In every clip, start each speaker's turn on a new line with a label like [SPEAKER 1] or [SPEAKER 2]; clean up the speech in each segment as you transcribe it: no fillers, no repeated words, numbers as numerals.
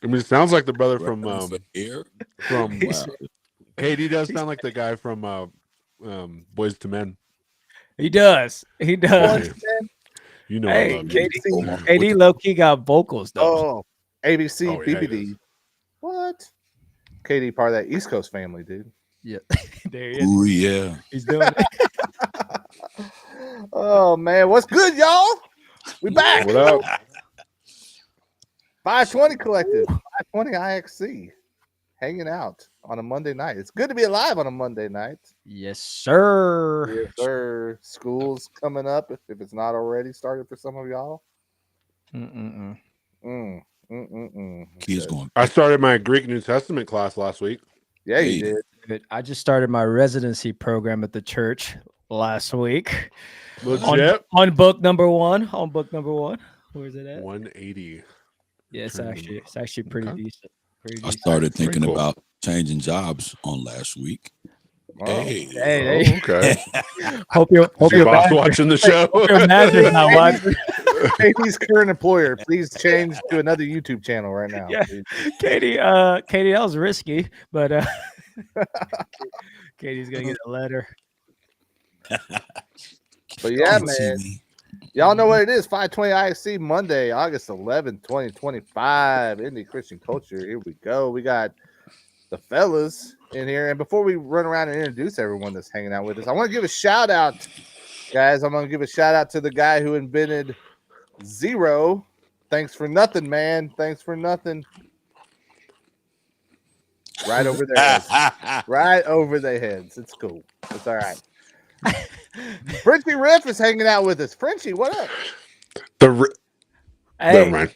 [SPEAKER 1] I mean, it sounds like the brother from
[SPEAKER 2] air.
[SPEAKER 1] Wow.
[SPEAKER 2] Wow.
[SPEAKER 1] KD does sound like the guy from Boys to Men.
[SPEAKER 3] He does. He does.
[SPEAKER 1] Hey, you know I
[SPEAKER 3] Hey,
[SPEAKER 1] love you.
[SPEAKER 3] KD low key got vocals though.
[SPEAKER 4] Oh, ABC,
[SPEAKER 1] Oh, yeah, he
[SPEAKER 4] BBD.
[SPEAKER 1] is.
[SPEAKER 4] What? KD part of that East Coast family, dude.
[SPEAKER 3] Yeah, there he is.
[SPEAKER 2] Ooh, yeah.
[SPEAKER 3] He's doing it.
[SPEAKER 4] Oh man, what's good, y'all? We back.
[SPEAKER 1] What up?
[SPEAKER 4] 520 Collective, 520 IXC, hanging out on a Monday night. It's good to be alive on a Monday night.
[SPEAKER 3] Yes, sir.
[SPEAKER 4] Yes, sir. School's coming up if it's not already started for some of y'all.
[SPEAKER 2] Kids going.
[SPEAKER 1] I started my Greek New Testament class last week.
[SPEAKER 4] Yeah, you did.
[SPEAKER 3] Good. I just started my residency program at the church last week.
[SPEAKER 1] Legit.
[SPEAKER 3] On book number one. On book number one. Where's it at?
[SPEAKER 1] 180.
[SPEAKER 3] Yeah, it's actually pretty decent.
[SPEAKER 2] I started
[SPEAKER 1] Pretty
[SPEAKER 2] thinking
[SPEAKER 1] cool.
[SPEAKER 2] about changing jobs on last week.
[SPEAKER 4] Oh.
[SPEAKER 3] Hey.
[SPEAKER 1] Okay.
[SPEAKER 3] Hope your
[SPEAKER 1] Your boss watching the show.
[SPEAKER 3] your manager's not watching.
[SPEAKER 4] Katie's current employer, please change to another YouTube channel right now.
[SPEAKER 3] Yeah.
[SPEAKER 4] Please.
[SPEAKER 3] Katie, that was risky, but Katie's gonna get a letter.
[SPEAKER 4] But yeah,
[SPEAKER 2] Can't see
[SPEAKER 4] man.
[SPEAKER 2] me.
[SPEAKER 4] Y'all know what it is. 520 IXC Monday, August 11th, 2025. Indie Christian Culture. Here we go. We got the fellas in here. And before we run around and introduce everyone that's hanging out with us, I want to give a shout out, guys. I'm going to give a shout out to the guy who invented Zero. Thanks for nothing, man. Thanks for nothing. Right over their heads. Right over their heads. It's cool. It's all right. Frenchie Riff is hanging out with us. Frenchie, what up?
[SPEAKER 1] Never
[SPEAKER 3] Hey,
[SPEAKER 1] mind.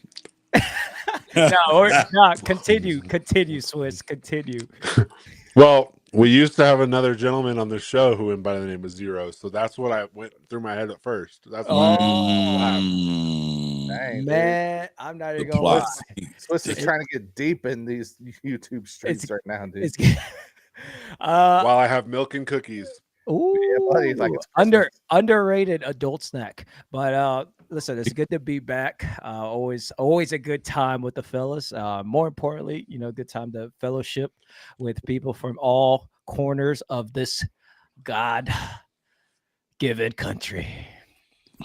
[SPEAKER 3] no, continue, Swiss, continue.
[SPEAKER 1] Well, we used to have another gentleman on the show who went by the name of Zero, so that's what I went through my head at first. That's why.
[SPEAKER 4] Dang,
[SPEAKER 3] Man, I'm not
[SPEAKER 2] The
[SPEAKER 3] even gonna lie.
[SPEAKER 2] plot.
[SPEAKER 4] Swiss is trying to get deep in these YouTube streets right now, dude.
[SPEAKER 3] It's
[SPEAKER 1] While I have milk and cookies.
[SPEAKER 3] ooh,
[SPEAKER 4] buddy, like it's Christmas.
[SPEAKER 3] underrated adult snack. But listen, it's good to be back. Always a good time with the fellas. More importantly, good time to fellowship with people from all corners of this God-given country.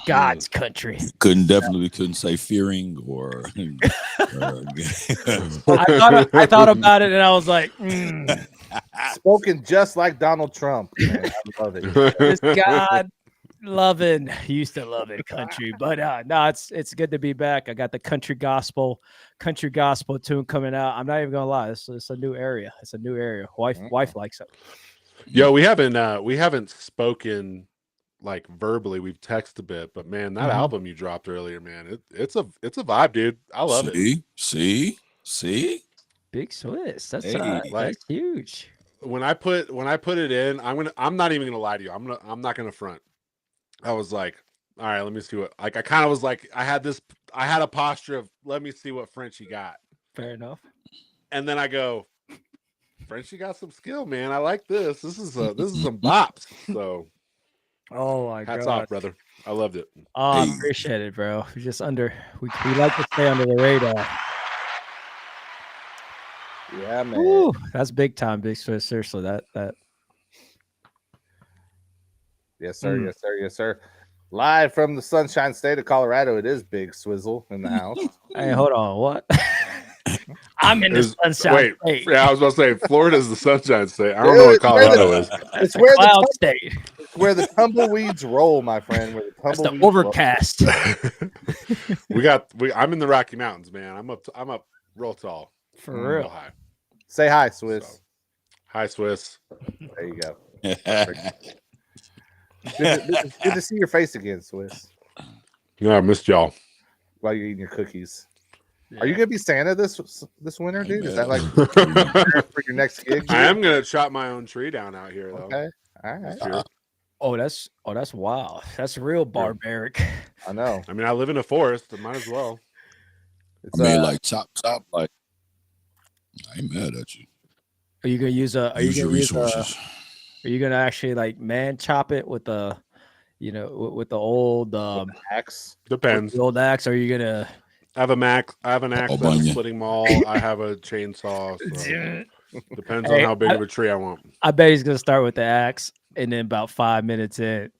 [SPEAKER 3] God's country.
[SPEAKER 2] Couldn't say fearing or
[SPEAKER 3] I thought about it and I was like,
[SPEAKER 4] Spoken just like Donald Trump. Man, I love it.
[SPEAKER 3] this God loving, used to love it country, but no, it's good to be back. I got the country gospel tune coming out. I'm not even gonna lie, it's a new area. It's a new area. Wife likes it.
[SPEAKER 1] Yo, we haven't spoken like verbally. We've texted a bit, but man, that album you dropped earlier, man, it's a vibe, dude. I love it.
[SPEAKER 2] See.
[SPEAKER 3] Big Swiss. That's
[SPEAKER 2] Hey.
[SPEAKER 3] that's huge.
[SPEAKER 1] When I put it in, I'm not even gonna lie to you. I'm not gonna front. I was like, all right, let me see what, like, I kind of was like, I had a posture of, let me see what Frenchie got.
[SPEAKER 3] Fair enough.
[SPEAKER 1] And then I go, Frenchie got some skill, man. I like this. This is some bops. So
[SPEAKER 3] Oh my
[SPEAKER 1] hats
[SPEAKER 3] god.
[SPEAKER 1] off, brother. I loved it.
[SPEAKER 3] Oh, I
[SPEAKER 2] Hey.
[SPEAKER 3] appreciate it, bro. We just we like to stay under the radar.
[SPEAKER 4] Yeah, man.
[SPEAKER 3] Woo, that's big time, Big Swiss. Seriously, that
[SPEAKER 4] Yes, sir. Yes, sir. Yes, sir. Live from the Sunshine State of Colorado, it is Big Swizzle in the house.
[SPEAKER 3] Hey, hold on, what? I'm in the sunshine state.
[SPEAKER 1] Yeah, I was about to say Florida's the Sunshine State. I don't know what
[SPEAKER 4] Dude,
[SPEAKER 1] Colorado is.
[SPEAKER 4] It's where
[SPEAKER 3] Cloud
[SPEAKER 4] the
[SPEAKER 3] state.
[SPEAKER 4] it's where the tumbleweeds roll, my friend. Where the
[SPEAKER 3] That's the
[SPEAKER 4] tumbleweeds roll.
[SPEAKER 3] overcast.
[SPEAKER 1] I'm in the Rocky Mountains, man. I'm up real tall.
[SPEAKER 3] For
[SPEAKER 1] Real
[SPEAKER 3] real.
[SPEAKER 1] high.
[SPEAKER 4] Say hi, Swiss.
[SPEAKER 1] So, hi, Swiss.
[SPEAKER 4] There you go. Good to see your face again, Swiss.
[SPEAKER 1] Yeah, I missed y'all.
[SPEAKER 4] While you're eating your cookies. Are you gonna be Santa this winter, dude? Is that like
[SPEAKER 1] I
[SPEAKER 4] for your next gig?
[SPEAKER 1] am gonna chop my own tree down out here, though.
[SPEAKER 4] Okay. All right.
[SPEAKER 1] This year.
[SPEAKER 3] that's wild. That's real barbaric.
[SPEAKER 4] I know.
[SPEAKER 1] I mean, I live in a forest. I might as well.
[SPEAKER 4] It's
[SPEAKER 2] I mean, like chop, like I ain't mad at you.
[SPEAKER 3] Are you gonna use
[SPEAKER 2] Use your resources.
[SPEAKER 3] Are you gonna actually like man chop it with with the old
[SPEAKER 4] axe.
[SPEAKER 1] Depends.
[SPEAKER 3] the old axe? Or are you gonna
[SPEAKER 1] I have an axe that's
[SPEAKER 2] Bunyan.
[SPEAKER 1] splitting mall. I have a chainsaw. So depends on
[SPEAKER 3] Hey,
[SPEAKER 1] how big of a tree I want.
[SPEAKER 3] I bet he's gonna start with the axe, and then about 5 minutes in,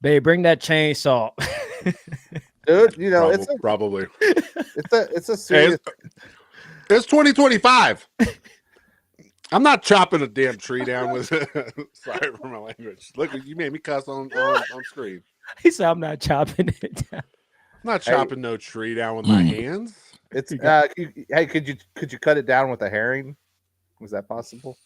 [SPEAKER 3] babe, bring that chainsaw.
[SPEAKER 4] Dude, you know,
[SPEAKER 1] Probably.
[SPEAKER 4] it's a
[SPEAKER 1] Hey,
[SPEAKER 4] serious.
[SPEAKER 1] it's 2025. I'm not chopping a damn tree down with sorry for my language. Look, you made me cuss on screen.
[SPEAKER 3] He said, "I'm not chopping it down."
[SPEAKER 1] I'm not chopping no tree down with my hands.
[SPEAKER 4] It's hey, could you cut it down with a herring? Was that possible?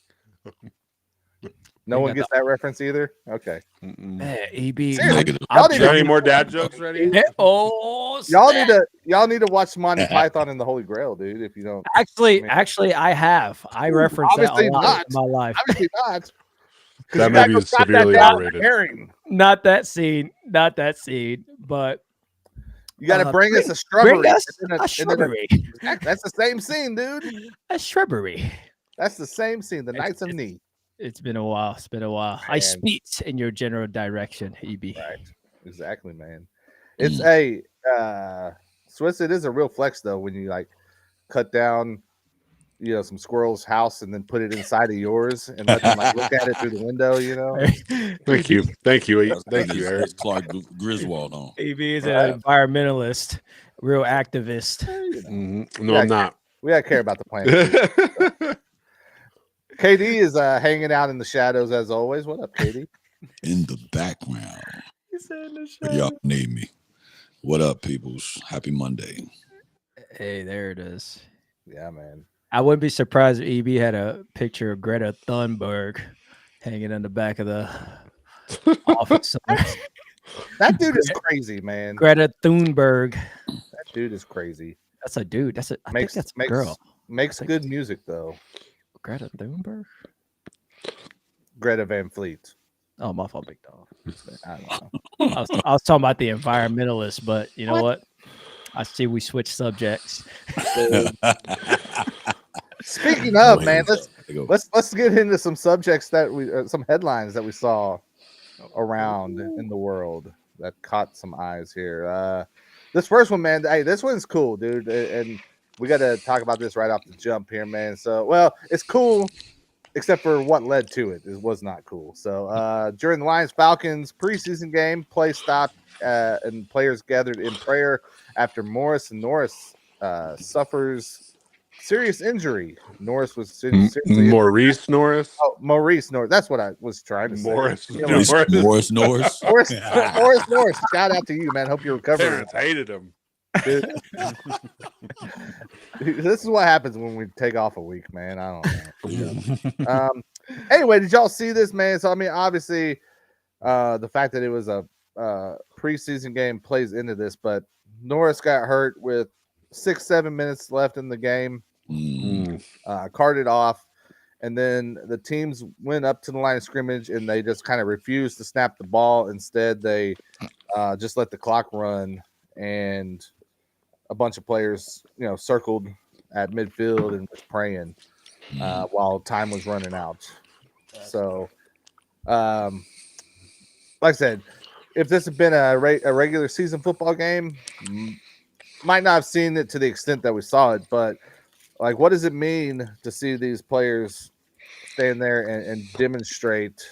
[SPEAKER 4] No one gets that reference either. Okay,
[SPEAKER 3] Man, EB.
[SPEAKER 2] Negative.
[SPEAKER 4] Y'all
[SPEAKER 1] You got any more dad jokes ready?
[SPEAKER 3] Oh,
[SPEAKER 4] y'all need to watch Monty Python and the Holy Grail, dude. If you don't,
[SPEAKER 3] actually, I have. I reference that a
[SPEAKER 4] obviously
[SPEAKER 3] lot
[SPEAKER 4] not.
[SPEAKER 3] in my life.
[SPEAKER 4] Obviously not.
[SPEAKER 1] That movie is severely overrated.
[SPEAKER 4] Herring.
[SPEAKER 3] Not that scene, but
[SPEAKER 4] You got to bring us a shrubbery.
[SPEAKER 3] Bring us
[SPEAKER 4] and then
[SPEAKER 3] a shrubbery.
[SPEAKER 4] That's the same scene, dude.
[SPEAKER 3] A shrubbery.
[SPEAKER 4] That's the same scene. The Knights of Knee.
[SPEAKER 3] It's been a while. It's been a while. I speak in your general direction, EB.
[SPEAKER 4] Right. Exactly, man. It's a Swiss. It is a real flex though when you like cut down, you know, some squirrel's house and then put it inside of yours and let them like look at it through the window. You know.
[SPEAKER 1] Thank you, Eric.
[SPEAKER 2] Clark Griswold on.
[SPEAKER 3] EB is an environmentalist, real activist.
[SPEAKER 1] No, I'm not.
[SPEAKER 4] We gotta care about the planet. KD is hanging out in the shadows as always. What up, KD?
[SPEAKER 2] In the background.
[SPEAKER 3] He's in the shadows.
[SPEAKER 2] Y'all need me. What up, peoples? Happy Monday.
[SPEAKER 3] Hey, there it is.
[SPEAKER 4] Yeah, man.
[SPEAKER 3] I wouldn't be surprised if EB had a picture of Greta Thunberg hanging in the back of the office.
[SPEAKER 4] That dude is crazy, man.
[SPEAKER 3] Greta Thunberg.
[SPEAKER 4] That dude is crazy.
[SPEAKER 3] That's a dude. I think that's a girl.
[SPEAKER 4] Makes good music though.
[SPEAKER 3] Greta Thunberg?
[SPEAKER 4] Greta Van Fleet.
[SPEAKER 3] Oh, my fault, big dog. I don't know. I was talking about the environmentalist, but you know what? I see we switched subjects.
[SPEAKER 4] Speaking of, man, let's get into some subjects that some headlines that we saw around in the world that caught some eyes here. This first one, man, hey, this one's cool, dude, and we got to talk about this right off the jump here, man. So, well, it's cool, except for what led to it. It was not cool. So, during the Lions-Falcons preseason game, play stopped and players gathered in prayer after Maurice Norris suffers serious injury. Norris was seriously
[SPEAKER 1] Maurice Norris.
[SPEAKER 4] Oh, Maurice Norris. That's what I was trying to say.
[SPEAKER 2] Morris Norris.
[SPEAKER 4] Morris Norris. Shout out to you, man. Hope you're recovering.
[SPEAKER 1] Parents hated him.
[SPEAKER 4] Dude. This is what happens when we take off a week, man. I don't know. Anyway, did y'all see this, man? So I mean, obviously, the fact that it was a preseason game plays into this, but Norris got hurt with 6-7 minutes left in the game. Carted off, and then the teams went up to the line of scrimmage and they just kind of refused to snap the ball. Instead, they just let the clock run, and a bunch of players, you know, circled at midfield and was praying while time was running out. So, like I said, if this had been a regular season football game, might not have seen it to the extent that we saw it, but like, what does it mean to see these players stand there and demonstrate,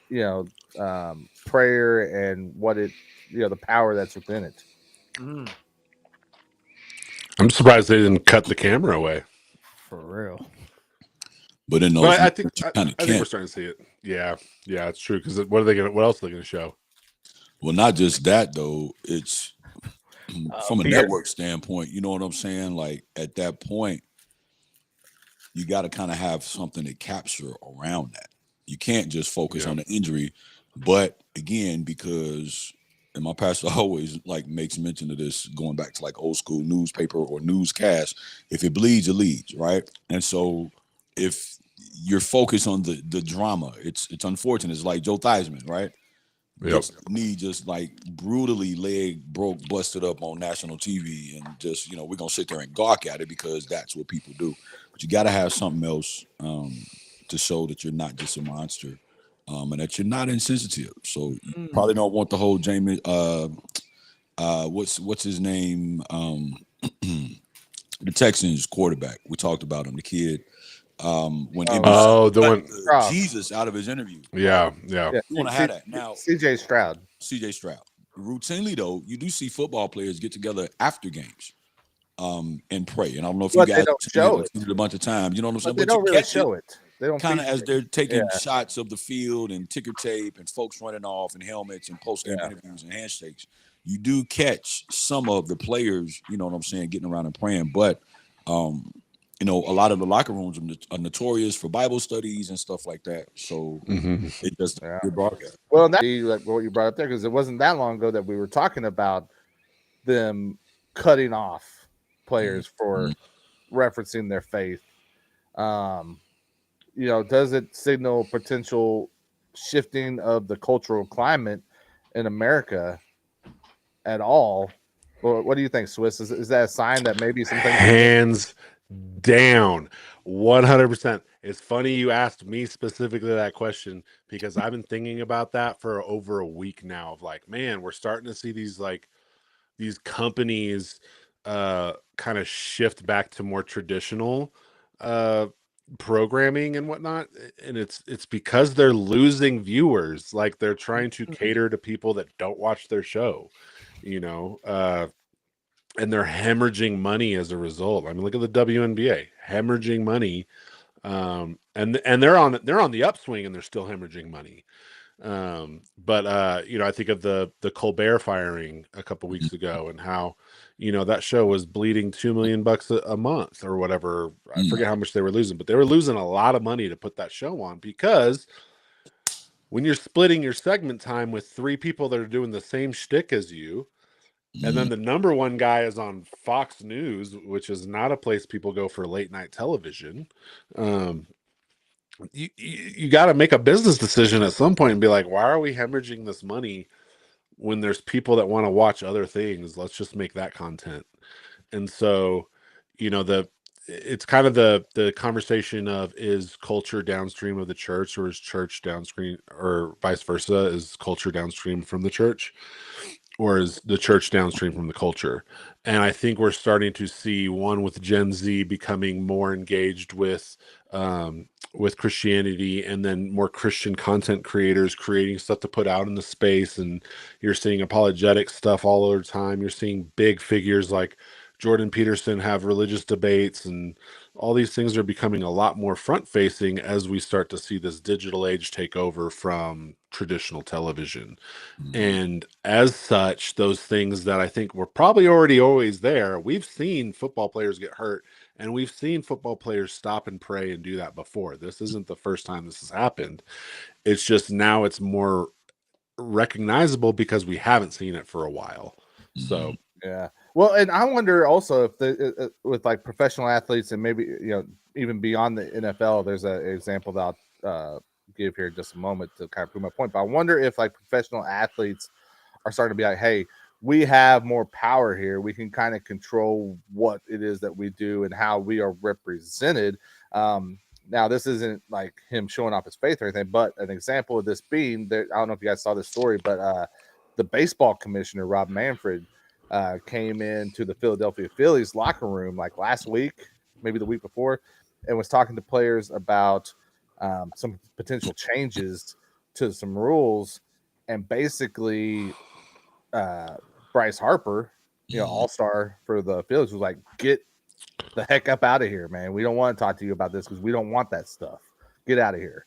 [SPEAKER 4] you know, prayer and what it, you know, the power that's within it?
[SPEAKER 1] I'm surprised they didn't cut the camera away.
[SPEAKER 3] For real.
[SPEAKER 2] But in those,
[SPEAKER 1] Well, I think we're starting to see it. Yeah, it's true. Because what else are they going to show?
[SPEAKER 2] Well, not just that though. It's from a network standpoint. You know what I'm saying? Like at that point, you got to kind of have something to capture around that. You can't just focus on the injury. But again, because and my pastor always like makes mention of this, going back to like old school newspaper or newscast. If it bleeds, it leads, right? And so if you're focused on the drama, it's unfortunate. It's like Joe Theismann, right?
[SPEAKER 1] Yep.
[SPEAKER 2] Knee just like brutally leg broke, busted up on national TV, and just, you know, we're gonna sit there and gawk at it because that's what people do. But you got to have something else to show that you're not just a monster, and that you're not insensitive. So you probably don't want the whole Jamie. What's his name? the Texans quarterback. We talked about him, the kid. When
[SPEAKER 1] Oh, the one.
[SPEAKER 2] Jesus out of his interview.
[SPEAKER 1] Yeah.
[SPEAKER 2] You want to have that now.
[SPEAKER 4] CJ Stroud.
[SPEAKER 2] Routinely though, you do see football players get together after games, and pray. And I don't know if you guys have seen it a bunch of times. You know what I'm saying?
[SPEAKER 4] But they don't really show it. They don't
[SPEAKER 2] kind of as they're taking shots of the field and ticker tape and folks running off and helmets and post-game interviews and handshakes. You do catch some of the players, you know what I'm saying, getting around and praying. But, you know, a lot of the locker rooms are notorious for Bible studies and stuff like that. So it just get broadcast.
[SPEAKER 4] Well, that's like what you brought up there, because it wasn't that long ago that we were talking about them cutting off players for referencing their faith. You know, does it signal potential shifting of the cultural climate in America at all? Or what do you think, Swiss? Is that a sign that maybe something?
[SPEAKER 1] Hands down, 100%. It's funny you asked me specifically that question, because I've been thinking about that for over a week now. Of like, man, we're starting to see these companies kind of shift back to more traditional programming and whatnot, and it's because they're losing viewers. Like, they're trying to cater to people that don't watch their show, you know, and they're hemorrhaging money as a result. I mean, look at the WNBA, hemorrhaging money, and they're on the upswing, and they're still hemorrhaging money. But you know, I think of the Colbert firing a couple weeks ago, and how, you know, that show was bleeding $2 million a month or whatever. I forget how much they were losing, but they were losing a lot of money to put that show on, because when you're splitting your segment time with 3 people that are doing the same shtick as you, and then the number one guy is on Fox News, which is not a place people go for late night television. You got to make a business decision at some point and be like, why are we hemorrhaging this money when there's people that want to watch other things? Let's just make that content. And so, you know, it's kind of the conversation of, is culture downstream of the church, or is church downstream, or vice versa? Is culture downstream from the church, or is the church downstream from the culture? And I think we're starting to see, one, with Gen Z becoming more engaged with Christianity, and then more Christian content creators creating stuff to put out in the space. And you're seeing apologetic stuff all over time. You're seeing big figures like Jordan Peterson have religious debates, and all these things are becoming a lot more front facing as we start to see this digital age take over from traditional television. And as such, those things that I think were probably already always there, we've seen football players get hurt, and we've seen football players stop and pray and do that before. This isn't the first time this has happened. It's just now it's more recognizable because we haven't seen it for a while. So
[SPEAKER 4] yeah. Well, and I wonder also if with like professional athletes, and maybe, you know, even beyond the NFL, there's an example that I'll give here in just a moment to kind of prove my point. But I wonder if like professional athletes are starting to be like, hey, we have more power here. We can kind of control what it is that we do and how we are represented. Now, this isn't like him showing off his faith or anything, but an example of this being there. I don't know if you guys saw this story, but the baseball commissioner, Rob Manfred, came into the Philadelphia Phillies locker room like last week, maybe the week before, and was talking to players about some potential changes to some rules. And basically, Bryce Harper, you know, all-star for the Phillies, was like, get the heck up out of here, man. We don't want to talk to you about this because we don't want that stuff. Get out of here.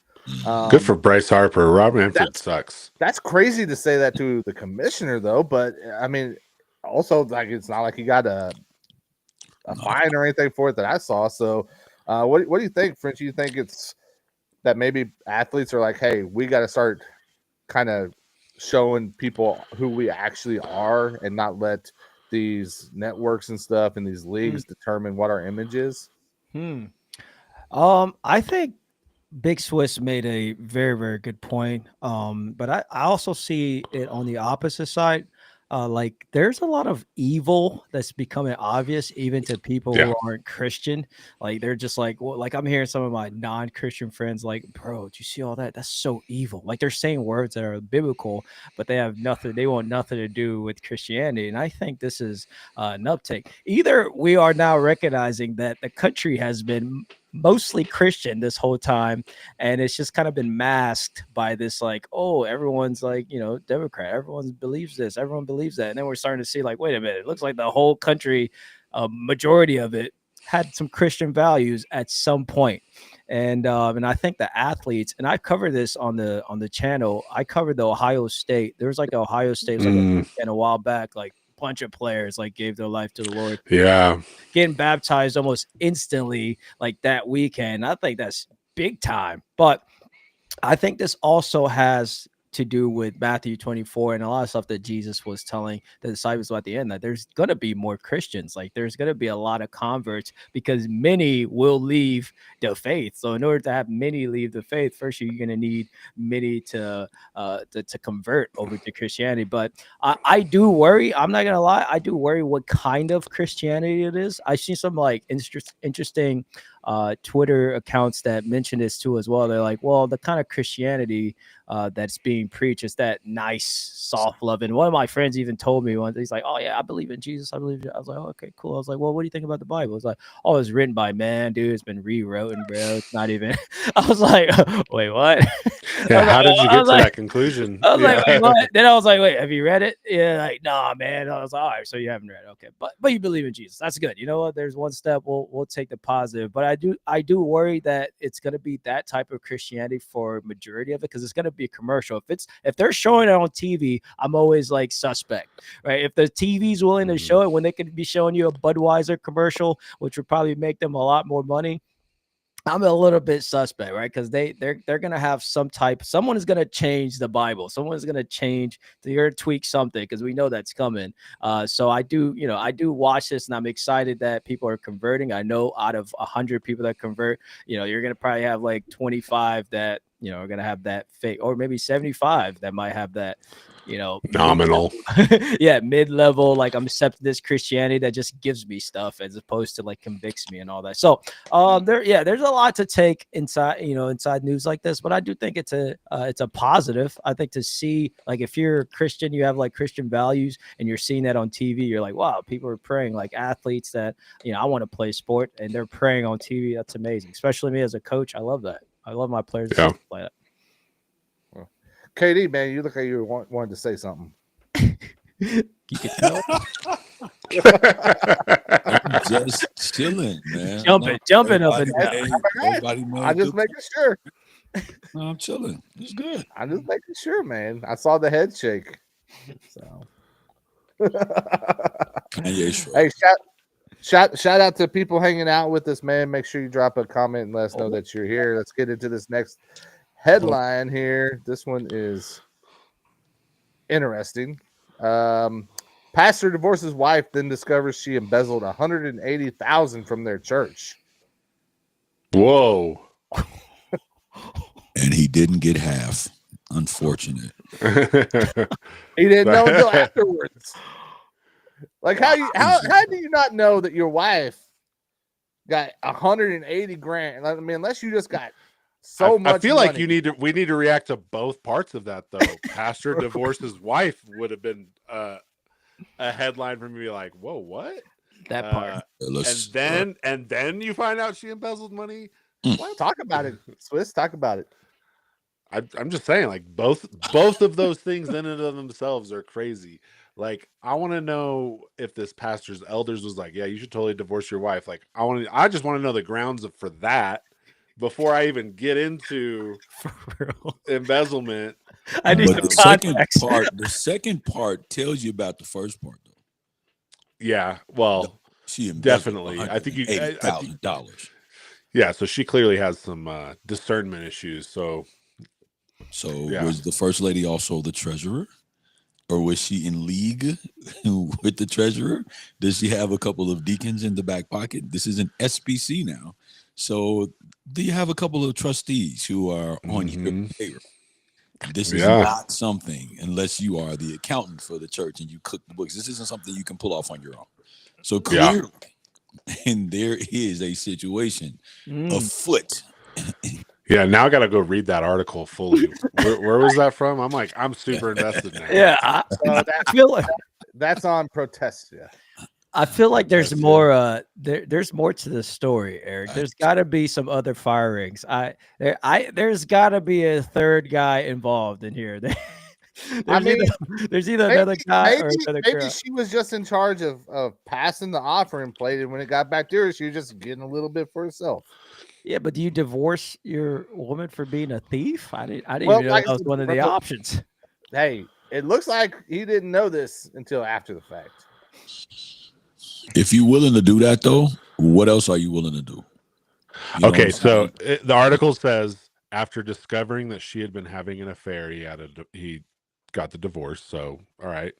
[SPEAKER 1] Good for Bryce Harper. Rob Manfred sucks.
[SPEAKER 4] That's crazy to say that to the commissioner, though. But I mean, also, like, it's not like he got a fine or anything for it that I saw. So, what do you think, French? You think it's that maybe athletes are like, hey, we got to start kind of showing people who we actually are, and not let these networks and stuff and these leagues determine what our image is?
[SPEAKER 3] I think Big Swiss made a very, very good point. But I also see it on the opposite side. like there's a lot of evil that's becoming obvious even to people who aren't Christian. Like they're just like, well, like I'm hearing some of my non-Christian friends like, bro, do you see all that? That's so evil. Like they're saying words that are biblical, but they have nothing. They want nothing to do with Christianity. And I think this is an uptake. Either we are now recognizing that the country has been mostly Christian this whole time, and it's just kind of been masked by this like, oh, everyone's like, you know, Democrat, everyone believes this, everyone believes that, and then we're starting to see like, wait a minute, it looks like the whole country, majority of it had some Christian values at some point. And I think the athletes, and I covered this on the channel, I covered the Ohio State. There was like Ohio State was like a weekend a while back, like bunch of players like gave their life to the Lord.
[SPEAKER 1] Yeah.
[SPEAKER 3] Getting baptized almost instantly like that weekend. I think that's big time. But I think this also has to do with Matthew 24 and a lot of stuff that Jesus was telling the disciples at the end, that there's going to be more Christians. Like there's going to be a lot of converts because many will leave the faith. So in order to have many leave the faith, first you're going to need many to convert over to Christianity. But I do worry. I'm not going to lie. I do worry what kind of Christianity it is. I see some like interesting Twitter accounts that mention this too as well. They're like, well, the kind of Christianity that's being preached is that nice, soft love. And one of my friends even told me once, he's like, oh yeah, I believe in Jesus. I believe. I was like, oh, okay, cool. I was like, well, what do you think about the Bible? It's like, oh, it's written by man, dude. It's been rewritten, bro. It's not even. I was like, wait, what?
[SPEAKER 1] Yeah, how did you get to that conclusion?
[SPEAKER 3] I was like, wait, what? Then I was like, wait, have you read it? Yeah, like, nah, man. I was like, all right, so you haven't read it. Okay. But you believe in Jesus. That's good. You know what? There's one step. We'll take the positive. But I do worry that it's gonna be that type of Christianity for majority of it, because it's gonna be a commercial. If they're showing it on TV, I'm always like suspect, right? If the TV's willing to show it when they could be showing you a Budweiser commercial, which would probably make them a lot more money, I'm a little bit suspect, right? Because they're gonna have someone is gonna change the Bible, someone is gonna change, they're gonna tweak something, because we know that's coming. So I do watch this, and I'm excited that people are converting. I know out of 100 people that convert, you're gonna probably have like 25 that are gonna have that fake, or maybe 75 that might have that.
[SPEAKER 1] Nominal.
[SPEAKER 3] Mid-level, like I'm accepting this Christianity that just gives me stuff as opposed to like convicts me and all that. So there's a lot to take inside news like this, but I do think it's a positive. I think to see, like, if you're a Christian, you have like Christian values, and you're seeing that on TV, you're like, wow, people are praying, like athletes that I want to play sport and they're praying on TV. That's amazing. Especially me as a coach, I love that. I love my players to play that.
[SPEAKER 4] KD, man, you look like you wanted to say something.
[SPEAKER 3] You can tell.
[SPEAKER 2] I'm just chilling, man.
[SPEAKER 3] Jumping up and down.
[SPEAKER 4] I'm just making sure.
[SPEAKER 2] No, I'm chilling. It's good.
[SPEAKER 4] I'm just making sure, man. I saw the head shake. So, hey, shout out to people hanging out with us, man. Make sure you drop a comment and let us know that you're here. Let's get into this next headline here. This one is interesting. Pastor divorces wife, then discovers she embezzled $180,000 from their church.
[SPEAKER 1] Whoa.
[SPEAKER 2] And he didn't get half. Unfortunate.
[SPEAKER 4] He didn't know until afterwards. Like, how do you not know that your wife got $180,000? I mean, unless you just got so much.
[SPEAKER 1] I feel
[SPEAKER 4] money.
[SPEAKER 1] like we need to react to both parts of that, though. Pastor divorced his wife would have been a headline for me, to be like, whoa, what?
[SPEAKER 3] That part.
[SPEAKER 1] And then you find out she embezzled money.
[SPEAKER 4] What? Talk about it, Swiss. Talk about it.
[SPEAKER 1] I'm just saying, like, both of those things in and of themselves are crazy. Like, I want to know if this pastor's elders was like, yeah, you should totally divorce your wife. Like, I just want to know the grounds for that before I even get into embezzlement.
[SPEAKER 3] I need
[SPEAKER 2] the second part tells you about the first part, though.
[SPEAKER 1] Yeah, well,
[SPEAKER 2] she
[SPEAKER 1] definitely. I think
[SPEAKER 2] $80,000.
[SPEAKER 1] Yeah, so she clearly has some discernment issues. So
[SPEAKER 2] was the first lady also the treasurer? Or was she in league with the treasurer? Does she have a couple of deacons in the back pocket? This is an SBC now. So do you have a couple of trustees who are on your payroll? This is not something, unless you are the accountant for the church and you cook the books. This isn't something you can pull off on your own. So clearly, and there is a situation afoot.
[SPEAKER 1] Yeah, now I got to go read that article fully. Where was that from? I'm super invested now.
[SPEAKER 3] Yeah, I feel like
[SPEAKER 4] that's on Protestia.
[SPEAKER 3] I feel like there's more. There's more to the story, Eric. There's got to be some other firings. There's got to be a third guy involved in here. There's either another guy or another girl.
[SPEAKER 4] Maybe she was just in charge of passing the offering plate, and when it got back to her, she was just getting a little bit for herself.
[SPEAKER 3] Yeah, but do you divorce your woman for being a thief? I didn't even know that was one of the options.
[SPEAKER 4] Hey, it looks like he didn't know this until after the fact.
[SPEAKER 2] If you're willing to do that, though, what else are you willing to do?
[SPEAKER 1] Okay, so the article says after discovering that she had been having an affair, he got the divorce. So, all right.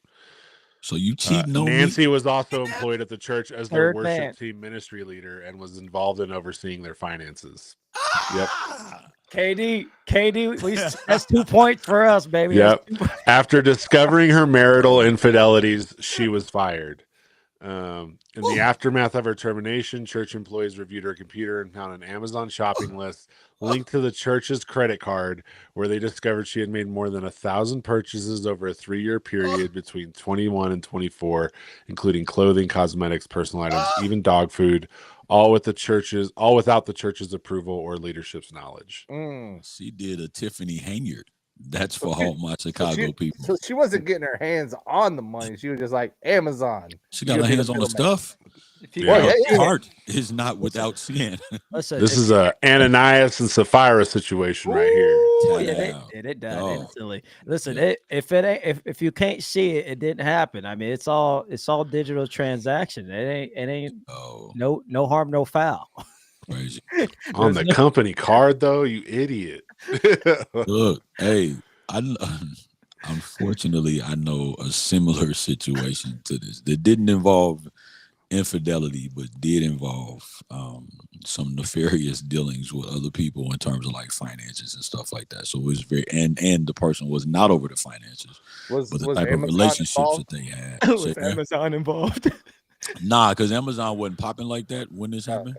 [SPEAKER 2] So you cheating on
[SPEAKER 1] Nancy was also employed at the church as their worship team ministry leader and was involved in overseeing their finances. Yep.
[SPEAKER 3] KD, that's 2 points for us, baby.
[SPEAKER 1] Yep. After discovering her marital infidelities, she was fired. In the aftermath of her termination, church employees reviewed her computer and found an Amazon shopping list linked to the church's credit card, where they discovered she had made more than 1,000 purchases over a 3-year period between 21 and 24, including clothing, cosmetics, personal items, even dog food, all without the church's approval or leadership's knowledge.
[SPEAKER 2] She did a Tiffany Hayward. That's for all my Chicago people.
[SPEAKER 4] So she wasn't getting her hands on the money. She was just like Amazon.
[SPEAKER 2] She got her hands on the stuff. Heart is not without sin.
[SPEAKER 3] Listen,
[SPEAKER 1] this is a Ananias and Sapphira situation right here.
[SPEAKER 3] It done instantly. Listen, if you can't see it, it didn't happen. I mean, it's all digital transaction. It ain't no harm, no foul.
[SPEAKER 2] Crazy.
[SPEAKER 1] On the company card, though, you idiot.
[SPEAKER 2] Look, hey, unfortunately, I know a similar situation to this that didn't involve infidelity, but did involve some nefarious dealings with other people in terms of like finances and stuff like that. So it was and the person was not over the finances, but the type of relationships that they had.
[SPEAKER 3] Was Amazon involved?
[SPEAKER 2] Nah, because Amazon wasn't popping like that when this happened.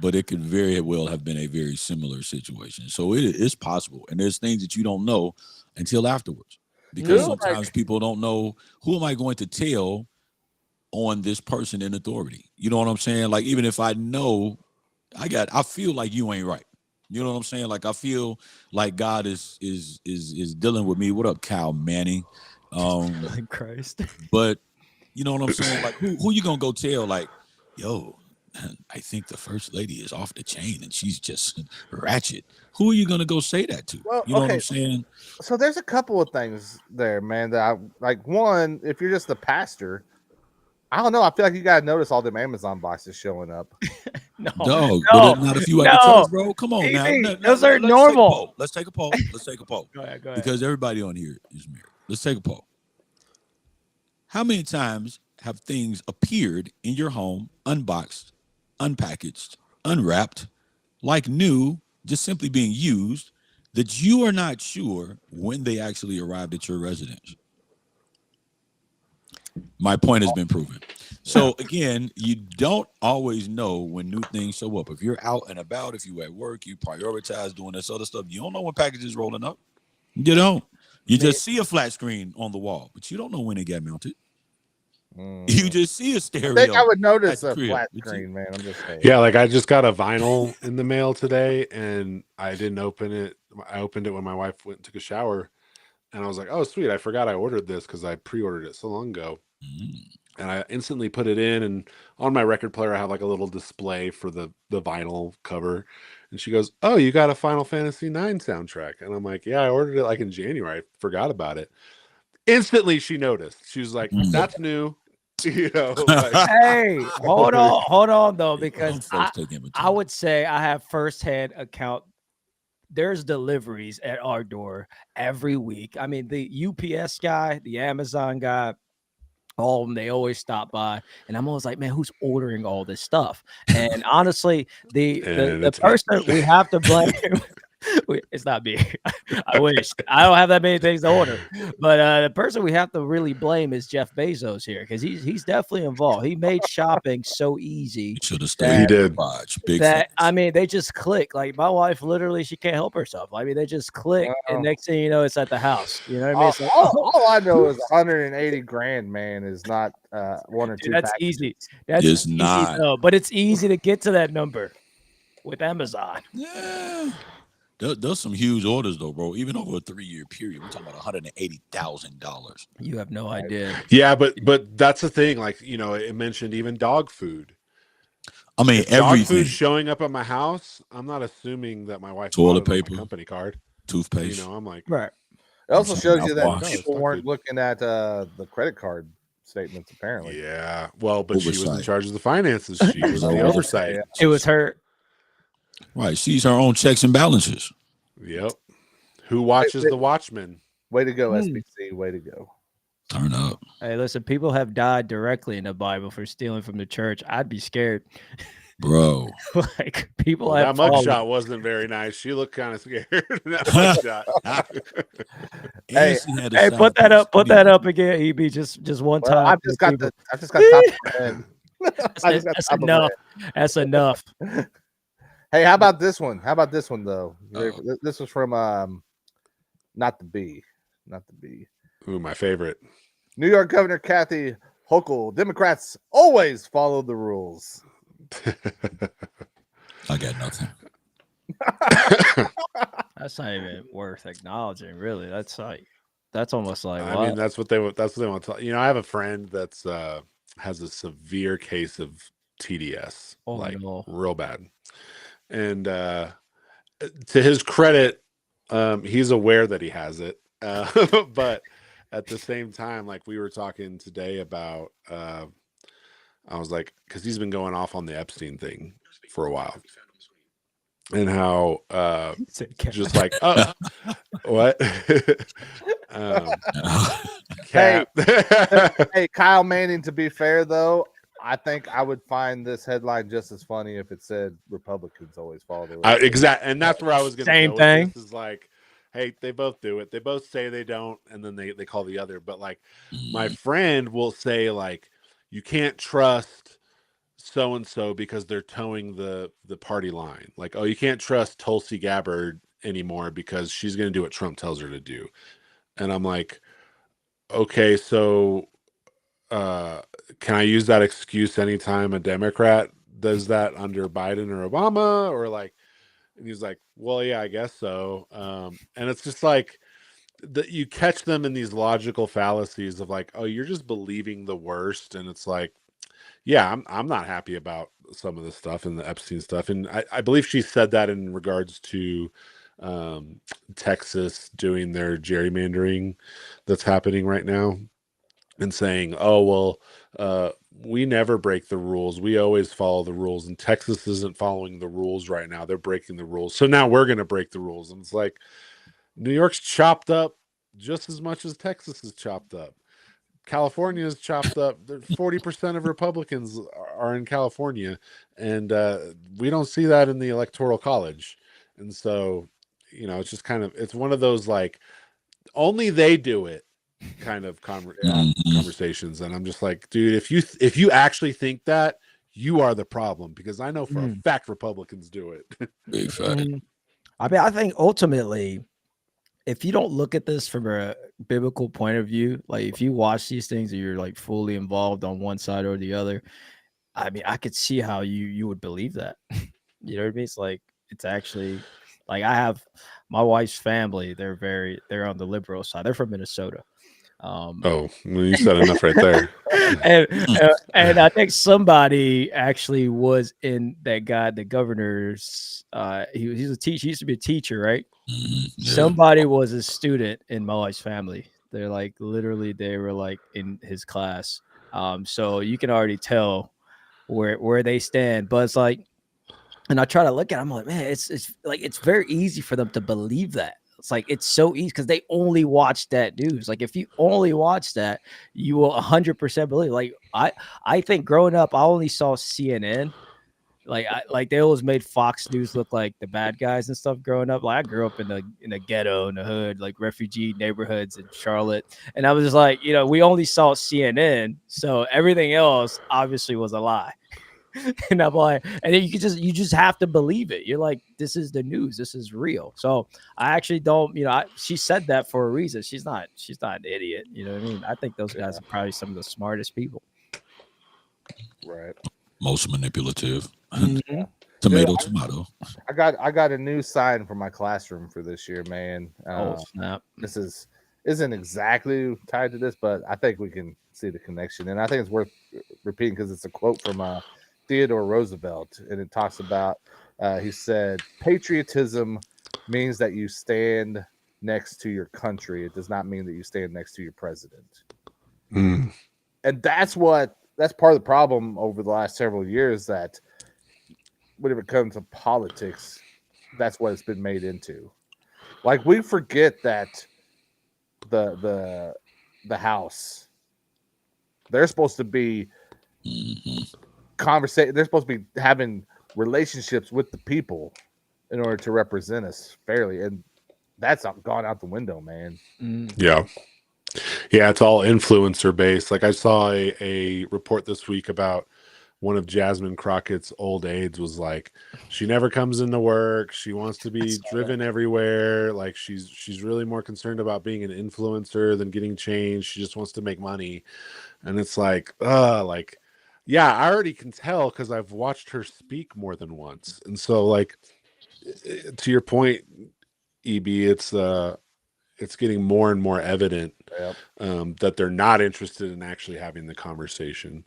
[SPEAKER 2] But it could very well have been a very similar situation. So it is possible. And there's things that you don't know until afterwards, because sometimes people don't know, who am I going to tell on this person in authority? You know what I'm saying? Like, even if I know I feel like you ain't right. You know what I'm saying? Like, I feel like God is dealing with me. What up, Kyle Manning?
[SPEAKER 3] Christ.
[SPEAKER 2] But you know what I'm saying? Like, who you gonna go tell? Like, yo, I think the first lady is off the chain and she's just ratchet. Who are you going to go say that to?
[SPEAKER 4] Well,
[SPEAKER 2] you know what I'm saying?
[SPEAKER 4] So there's a couple of things there, man, that I like. One, if you're just a pastor, I don't know. I feel like you got to notice all them Amazon boxes showing up.
[SPEAKER 2] No, not if you at the church, bro. Come on now.
[SPEAKER 3] Those are normal.
[SPEAKER 2] Let's take a poll.
[SPEAKER 3] Go ahead.
[SPEAKER 2] Because everybody on here is married. Let's take a poll. How many times have things appeared in your home, unboxed, unpackaged, unwrapped, like new, just simply being used, that you are not sure when they actually arrived at your residence? My point has been proven. So again, you don't always know when new things show up. If you're out and about, if you're at work, you prioritize doing this other stuff. You don't know when packages rolling up. You don't. You just see a flat screen on the wall, but you don't know when it got mounted. You just see a stereo.
[SPEAKER 4] I think I would notice a flat screen, man. I'm just saying.
[SPEAKER 1] Yeah, like I just got a vinyl in the mail today, and I didn't open it. I opened it when my wife went and took a shower, and I was like, "Oh, sweet! I forgot I ordered this because I pre-ordered it so long ago." And I instantly put it in, and on my record player, I have like a little display for the vinyl cover. And she goes, "Oh, you got a Final Fantasy IX soundtrack?" And I'm like, "Yeah, I ordered it like in January. I forgot about it." Instantly, she noticed. She was like, "That's new." You know, like,
[SPEAKER 3] hey, hold on though, because I would say I have firsthand account. There's deliveries at our door every week. I mean, the UPS guy, the Amazon guy, all of them, they always stop by, and I'm always like, man, who's ordering all this stuff? And honestly, the person we have to blame It's not me. I wish. I don't have that many things to order. But the person we have to really blame is Jeff Bezos here because he's definitely involved. He made shopping so easy.
[SPEAKER 2] Should have
[SPEAKER 1] He
[SPEAKER 2] stayed.
[SPEAKER 1] did.
[SPEAKER 2] Big
[SPEAKER 3] That
[SPEAKER 2] facts.
[SPEAKER 3] I mean, they just click. Like my wife, literally, she can't help herself. I mean, they just click, and
[SPEAKER 4] Wow.
[SPEAKER 3] next thing you know, it's at the house. You know what I mean?
[SPEAKER 4] All,
[SPEAKER 3] It's like,
[SPEAKER 4] all I know is 180 grand, man, is not one or
[SPEAKER 3] dude,
[SPEAKER 4] two.
[SPEAKER 3] that's
[SPEAKER 4] packages.
[SPEAKER 3] easy. That's
[SPEAKER 2] It's
[SPEAKER 3] easy
[SPEAKER 2] not.
[SPEAKER 3] though, but it's easy to get to that number with Amazon.
[SPEAKER 2] Yeah. There's some huge orders though, bro. Even over a 3-year period, we're talking about $180,000.
[SPEAKER 3] You have no idea.
[SPEAKER 1] Yeah, but that's the thing. Like, you know, it mentioned even dog food.
[SPEAKER 2] I mean,
[SPEAKER 1] If dog
[SPEAKER 2] everything.
[SPEAKER 1] food showing up at my house, I'm not assuming that my wife
[SPEAKER 2] Toilet
[SPEAKER 1] bought it on
[SPEAKER 2] paper.
[SPEAKER 1] my company card.
[SPEAKER 2] Toothpaste.
[SPEAKER 1] You know, I'm like,
[SPEAKER 3] Right.
[SPEAKER 4] It also
[SPEAKER 2] I'm
[SPEAKER 4] shows
[SPEAKER 2] saying
[SPEAKER 4] you that
[SPEAKER 2] mouthwash.
[SPEAKER 4] people
[SPEAKER 1] No,
[SPEAKER 4] weren't
[SPEAKER 1] dude.
[SPEAKER 4] looking at the credit card statements, apparently.
[SPEAKER 1] yeah. Well, but she was in
[SPEAKER 2] Oversight.
[SPEAKER 1] charge of the finances. She was the
[SPEAKER 2] Oversight.
[SPEAKER 1] oversight.
[SPEAKER 4] Yeah.
[SPEAKER 3] It was her.
[SPEAKER 2] Right. She's her own checks and balances.
[SPEAKER 1] Yep. Who watches
[SPEAKER 4] wait.
[SPEAKER 1] the Watchmen?
[SPEAKER 4] Way to go,
[SPEAKER 3] Hmm.
[SPEAKER 4] SBC. Way to go.
[SPEAKER 2] Turn up.
[SPEAKER 3] Hey, listen, people have died directly in the Bible for stealing from the church. I'd be scared.
[SPEAKER 2] Bro.
[SPEAKER 3] Like people
[SPEAKER 1] Well,
[SPEAKER 3] have
[SPEAKER 1] that
[SPEAKER 3] fallen.
[SPEAKER 1] mugshot wasn't very nice. She looked kind of scared. in that mugshot.
[SPEAKER 2] And she had a
[SPEAKER 3] Hey, put that up. Put that
[SPEAKER 2] Saturday.
[SPEAKER 3] up again, EB. Just one
[SPEAKER 4] Well,
[SPEAKER 3] time.
[SPEAKER 4] I've
[SPEAKER 3] for
[SPEAKER 4] just got
[SPEAKER 3] people.
[SPEAKER 4] I've just got top of my head. I just got
[SPEAKER 3] That's
[SPEAKER 4] top of my
[SPEAKER 3] enough. That's enough.
[SPEAKER 4] head. Hey, how about this one? How about this one though?
[SPEAKER 2] Uh-oh.
[SPEAKER 4] This was from not the B.
[SPEAKER 1] Ooh, my favorite.
[SPEAKER 4] New York Governor Kathy Hochul. Democrats always follow the rules.
[SPEAKER 2] I got nothing.
[SPEAKER 3] That's not even worth acknowledging, really. That's almost like
[SPEAKER 1] I mean, that's what they want to. You know, I have a friend that's has a severe case of TDS,
[SPEAKER 3] Oh,
[SPEAKER 1] like
[SPEAKER 3] no.
[SPEAKER 1] real bad. And to his credit, he's aware that he has it, but at the same time, like we were talking today about, I was like, because he's been going off on the Epstein thing for a while, and how just like, oh, what?
[SPEAKER 4] Hey,
[SPEAKER 1] Cap.
[SPEAKER 4] hey, Kyle Manning. To be fair though, I think I would find this headline just as funny if it said Republicans always follow the rules.
[SPEAKER 1] Exactly, and that's where I was going to
[SPEAKER 3] Same
[SPEAKER 1] go
[SPEAKER 3] thing.
[SPEAKER 1] with this. Is like, hey, they both do it. They both say they don't, and then they call the other. But like, my friend will say like, you can't trust so and so because they're towing the party line. Like, oh, you can't trust Tulsi Gabbard anymore because she's going to do what Trump tells her to do. And I'm like, okay, so can I use that excuse anytime a Democrat does that under Biden or Obama? Or like, and he's like, well, yeah, I guess so. And it's just like that you catch them in these logical fallacies of like, oh, you're just believing the worst. And it's like, yeah, I'm not happy about some of the stuff and the Epstein stuff. And I believe she said that in regards to Texas doing their gerrymandering that's happening right now, and saying, oh, well, we never break the rules. We always follow the rules. And Texas isn't following the rules right now. They're breaking the rules. So now we're going to break the rules. And it's like, New York's chopped up just as much as Texas is chopped up. California is chopped up. 40% of Republicans are in California. And we don't see that in the Electoral College. And so, you know, it's just kind of, it's one of those like, only they do it kind of conversations. And I'm just like, dude, if you actually think that, you are the problem, because I know for a fact Republicans do it.
[SPEAKER 2] Big fact.
[SPEAKER 3] I mean, I think ultimately, if you don't look at this from a biblical point of view, like if you watch these things and you're like fully involved on one side or the other, I mean, I could see how you would believe that. You know what I mean? It's like, it's actually like, I have my wife's family. They're on the liberal side. They're from Minnesota.
[SPEAKER 1] Oh, well, you said enough right there.
[SPEAKER 3] and I think somebody actually was in that guy, the governor's. He's a teacher. He used to be a teacher, right?
[SPEAKER 2] Yeah.
[SPEAKER 3] Somebody was a student in my wife's family. They're like literally, they were like in his class. So you can already tell where they stand. But it's like, and I try to look at it, I'm like, man, it's like it's very easy for them to believe that. It's like it's so easy because they only watch that news. Like if you only watch that, you will 100% believe. Like I think growing up, I only saw CNN. Like they always made Fox News look like the bad guys and stuff growing up. Like I grew up in the ghetto, in the hood, like refugee neighborhoods in Charlotte, and I was just like, we only saw CNN, so everything else obviously was a lie. And I'm like, and then you just have to believe it. You're like, this is the news, this is real. So I actually don't, she said that for a reason. She's not an idiot. You know what I mean? I think those guys are probably some of the smartest people.
[SPEAKER 4] Right.
[SPEAKER 2] Most manipulative.
[SPEAKER 3] Mm-hmm.
[SPEAKER 2] Tomato.
[SPEAKER 4] I got a new sign for my classroom for this year, man.
[SPEAKER 3] Snap.
[SPEAKER 4] This isn't exactly tied to this, but I think we can see the connection, and I think it's worth repeating because it's a quote from Theodore Roosevelt, and it talks about he said, "Patriotism means that you stand next to your country. It does not mean that you stand next to your president."
[SPEAKER 1] Mm.
[SPEAKER 4] And that's part of the problem over the last several years, that whenever it comes to politics, that's what it's been made into. Like, we forget that the House, they're supposed to be conversating. They're supposed to be having relationships with the people in order to represent us fairly, and that's gone out the window, man.
[SPEAKER 1] Yeah. It's all influencer based. Like I saw a report this week about one of Jasmine Crockett's old aides was like, she never comes into work. She wants to be driven everywhere. Like she's really more concerned about being an influencer than getting change. She just wants to make money. And it's like, yeah, I already can tell because I've watched her speak more than once. And so, like, to your point, EB, it's getting more and more evident that they're not interested in actually having the conversation,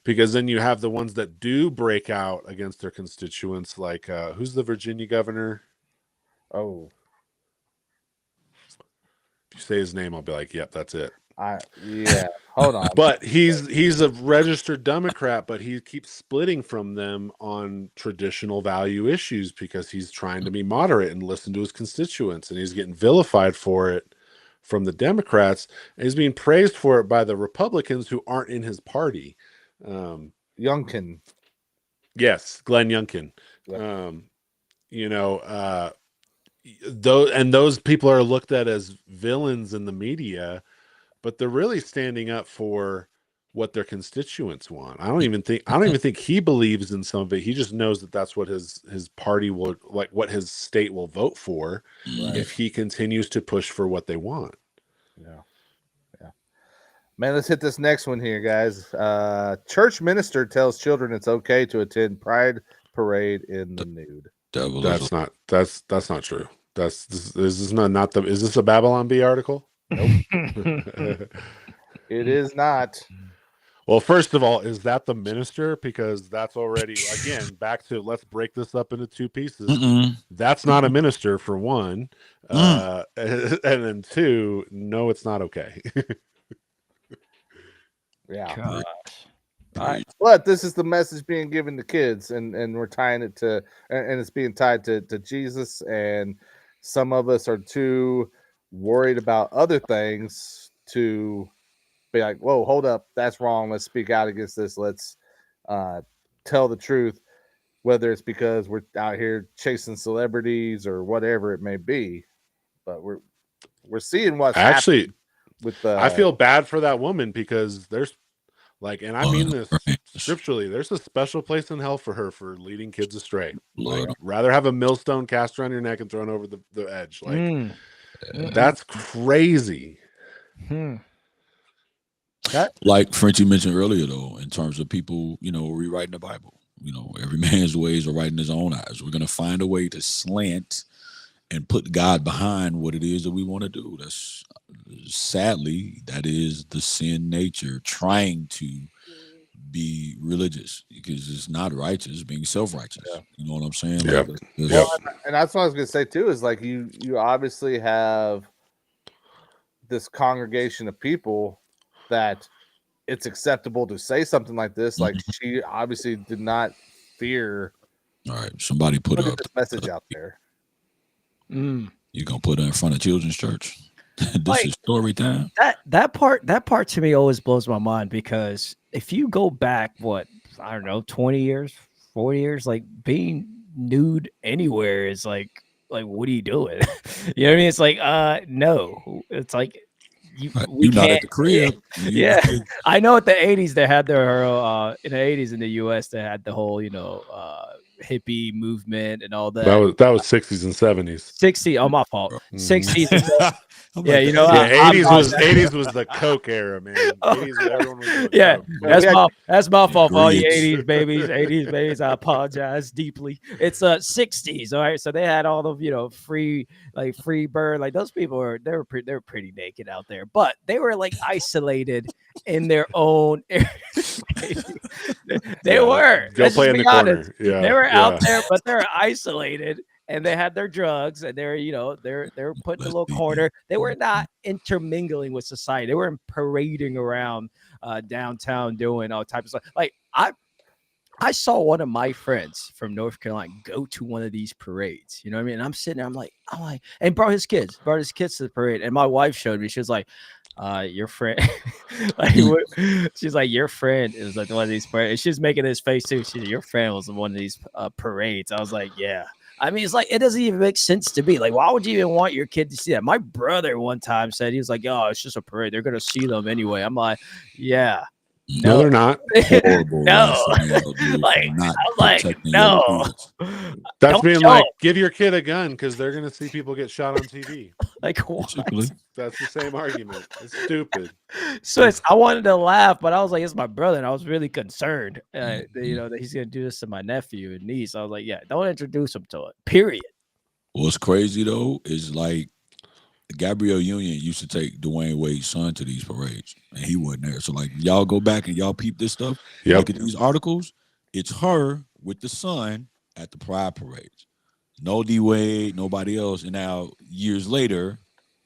[SPEAKER 1] because then you have the ones that do break out against their constituents, like who's the Virginia governor?
[SPEAKER 4] Oh,
[SPEAKER 1] if you say his name, I'll be like, yep, that's it.
[SPEAKER 4] Hold on.
[SPEAKER 1] But he's a registered Democrat, but he keeps splitting from them on traditional value issues because he's trying to be moderate and listen to his constituents, and he's getting vilified for it from the Democrats, and he's being praised for it by the Republicans who aren't in his party.
[SPEAKER 4] Youngkin.
[SPEAKER 1] Yes, Glenn Youngkin.
[SPEAKER 4] Yeah.
[SPEAKER 1] Those people are looked at as villains in the media, but they're really standing up for what their constituents want. I don't even think he believes in some of it. He just knows that that's what his party will, like, what his state will vote for if he continues to push for what they want.
[SPEAKER 4] Yeah. Man, let's hit this next one here, guys. Church minister tells children it's okay to attend Pride parade in the nude.
[SPEAKER 1] That's not true. Is this a Babylon Bee article?
[SPEAKER 4] Nope. It is not.
[SPEAKER 1] Well, first of all, is that the minister? Because that's already, again, back to, let's break this up into two pieces. That's not a minister, for one. And then two, no, it's not okay.
[SPEAKER 4] Yeah. But this is the message being given to kids, and we're tying it to, and it's being tied to Jesus, and some of us are too worried about other things to be like, whoa, hold up, that's wrong, let's speak out against this, let's tell the truth, whether it's because we're out here chasing celebrities or whatever it may be. But we're seeing what's
[SPEAKER 1] actually
[SPEAKER 4] with the
[SPEAKER 1] I feel bad for that woman, because there's, like, and I mean this scripturally, there's a special place in hell for her for leading kids astray. Like, rather have a millstone cast around your neck and thrown over the edge. Like, that's crazy.
[SPEAKER 2] Like Frenchie mentioned earlier, though, in terms of people, rewriting the Bible, every man's ways are right in his own eyes. We're going to find a way to slant and put God behind what it is that we want to do. That's, sadly, that is the sin nature, trying to be religious, because it's not righteous, being self-righteous. You know what I'm saying?
[SPEAKER 1] Yep.
[SPEAKER 4] And that's what I was going to say too, is like, you obviously have this congregation of people that it's acceptable to say something like this. Like, she obviously did not fear.
[SPEAKER 2] All right, somebody put up
[SPEAKER 4] this message out there.
[SPEAKER 2] You're gonna put it in front of children's church. This is story time.
[SPEAKER 3] That part to me always blows my mind, because if you go back, 20 years, 4 years, like being nude anywhere is like what are you doing? You know what I mean? It's like no. It's like we
[SPEAKER 2] You not
[SPEAKER 3] can't.
[SPEAKER 2] at the crib.
[SPEAKER 3] Yeah, I know. At the '80s, they had their in the '80s in the U.S. they had the whole hippie movement and all
[SPEAKER 1] That
[SPEAKER 3] that.
[SPEAKER 1] was 60s and 70s.
[SPEAKER 3] 60. Oh, my fault.
[SPEAKER 1] Mhm.
[SPEAKER 3] 60s.
[SPEAKER 2] I'm
[SPEAKER 3] Yeah,
[SPEAKER 2] like,
[SPEAKER 3] you know,
[SPEAKER 1] Yeah,
[SPEAKER 3] I
[SPEAKER 1] 80s was the Coke era, man.
[SPEAKER 3] Oh.
[SPEAKER 1] 80s everyone was doing
[SPEAKER 3] Yeah,
[SPEAKER 1] Coke.
[SPEAKER 3] that's my fault for all you
[SPEAKER 2] Grits.
[SPEAKER 3] 80s babies, 80s babies. I apologize deeply. It's 60s, all right. So they had all of free bird, like those people they were pretty naked out there, but they were like isolated in their own area. They were.
[SPEAKER 1] Go
[SPEAKER 3] Let's
[SPEAKER 1] play
[SPEAKER 3] just
[SPEAKER 1] in the
[SPEAKER 3] be honest.
[SPEAKER 1] corner. Yeah,
[SPEAKER 3] They were
[SPEAKER 1] yeah.
[SPEAKER 3] out there, but they're isolated. And they had their drugs, and they're put in a little corner. They were not intermingling with society. They weren't parading around downtown doing all types of stuff. Like I saw one of my friends from North Carolina go to one of these parades. You know what I mean? And I'm sitting there, I'm like, and brought his kids to the parade. And my wife showed me, she was like, your friend, she's like, your friend is like one of these parades. And she's making this face too. She's like, your friend was one of these parades. I was like, yeah. I mean, it's like, it doesn't even make sense to me. Like, why would you even want your kid to see that? My brother one time said, he was like, oh, it's just a parade. They're going to see them anyway. I'm like, yeah.
[SPEAKER 1] No, they're not.
[SPEAKER 2] Horrible.
[SPEAKER 3] No.
[SPEAKER 2] Like,
[SPEAKER 3] I'm like, no.
[SPEAKER 1] That's
[SPEAKER 3] Don't
[SPEAKER 1] being
[SPEAKER 3] show
[SPEAKER 1] like,
[SPEAKER 3] them.
[SPEAKER 1] give your kid a gun because they're going to see people get shot on TV.
[SPEAKER 3] Like, what?
[SPEAKER 1] That's the same argument. It's stupid.
[SPEAKER 3] So I wanted to laugh, but I was like, it's my brother, and I was really concerned, that he's gonna do this to my nephew and niece. I was like, yeah, don't introduce him to it. Period.
[SPEAKER 2] What's crazy though is like Gabrielle Union used to take Dwayne Wade's son to these parades, and he wasn't there. So like, y'all go back and y'all peep this stuff.
[SPEAKER 1] Yep.
[SPEAKER 2] Look at these articles. It's her with the son at the Pride parades. No D Wade, nobody else. And now years later,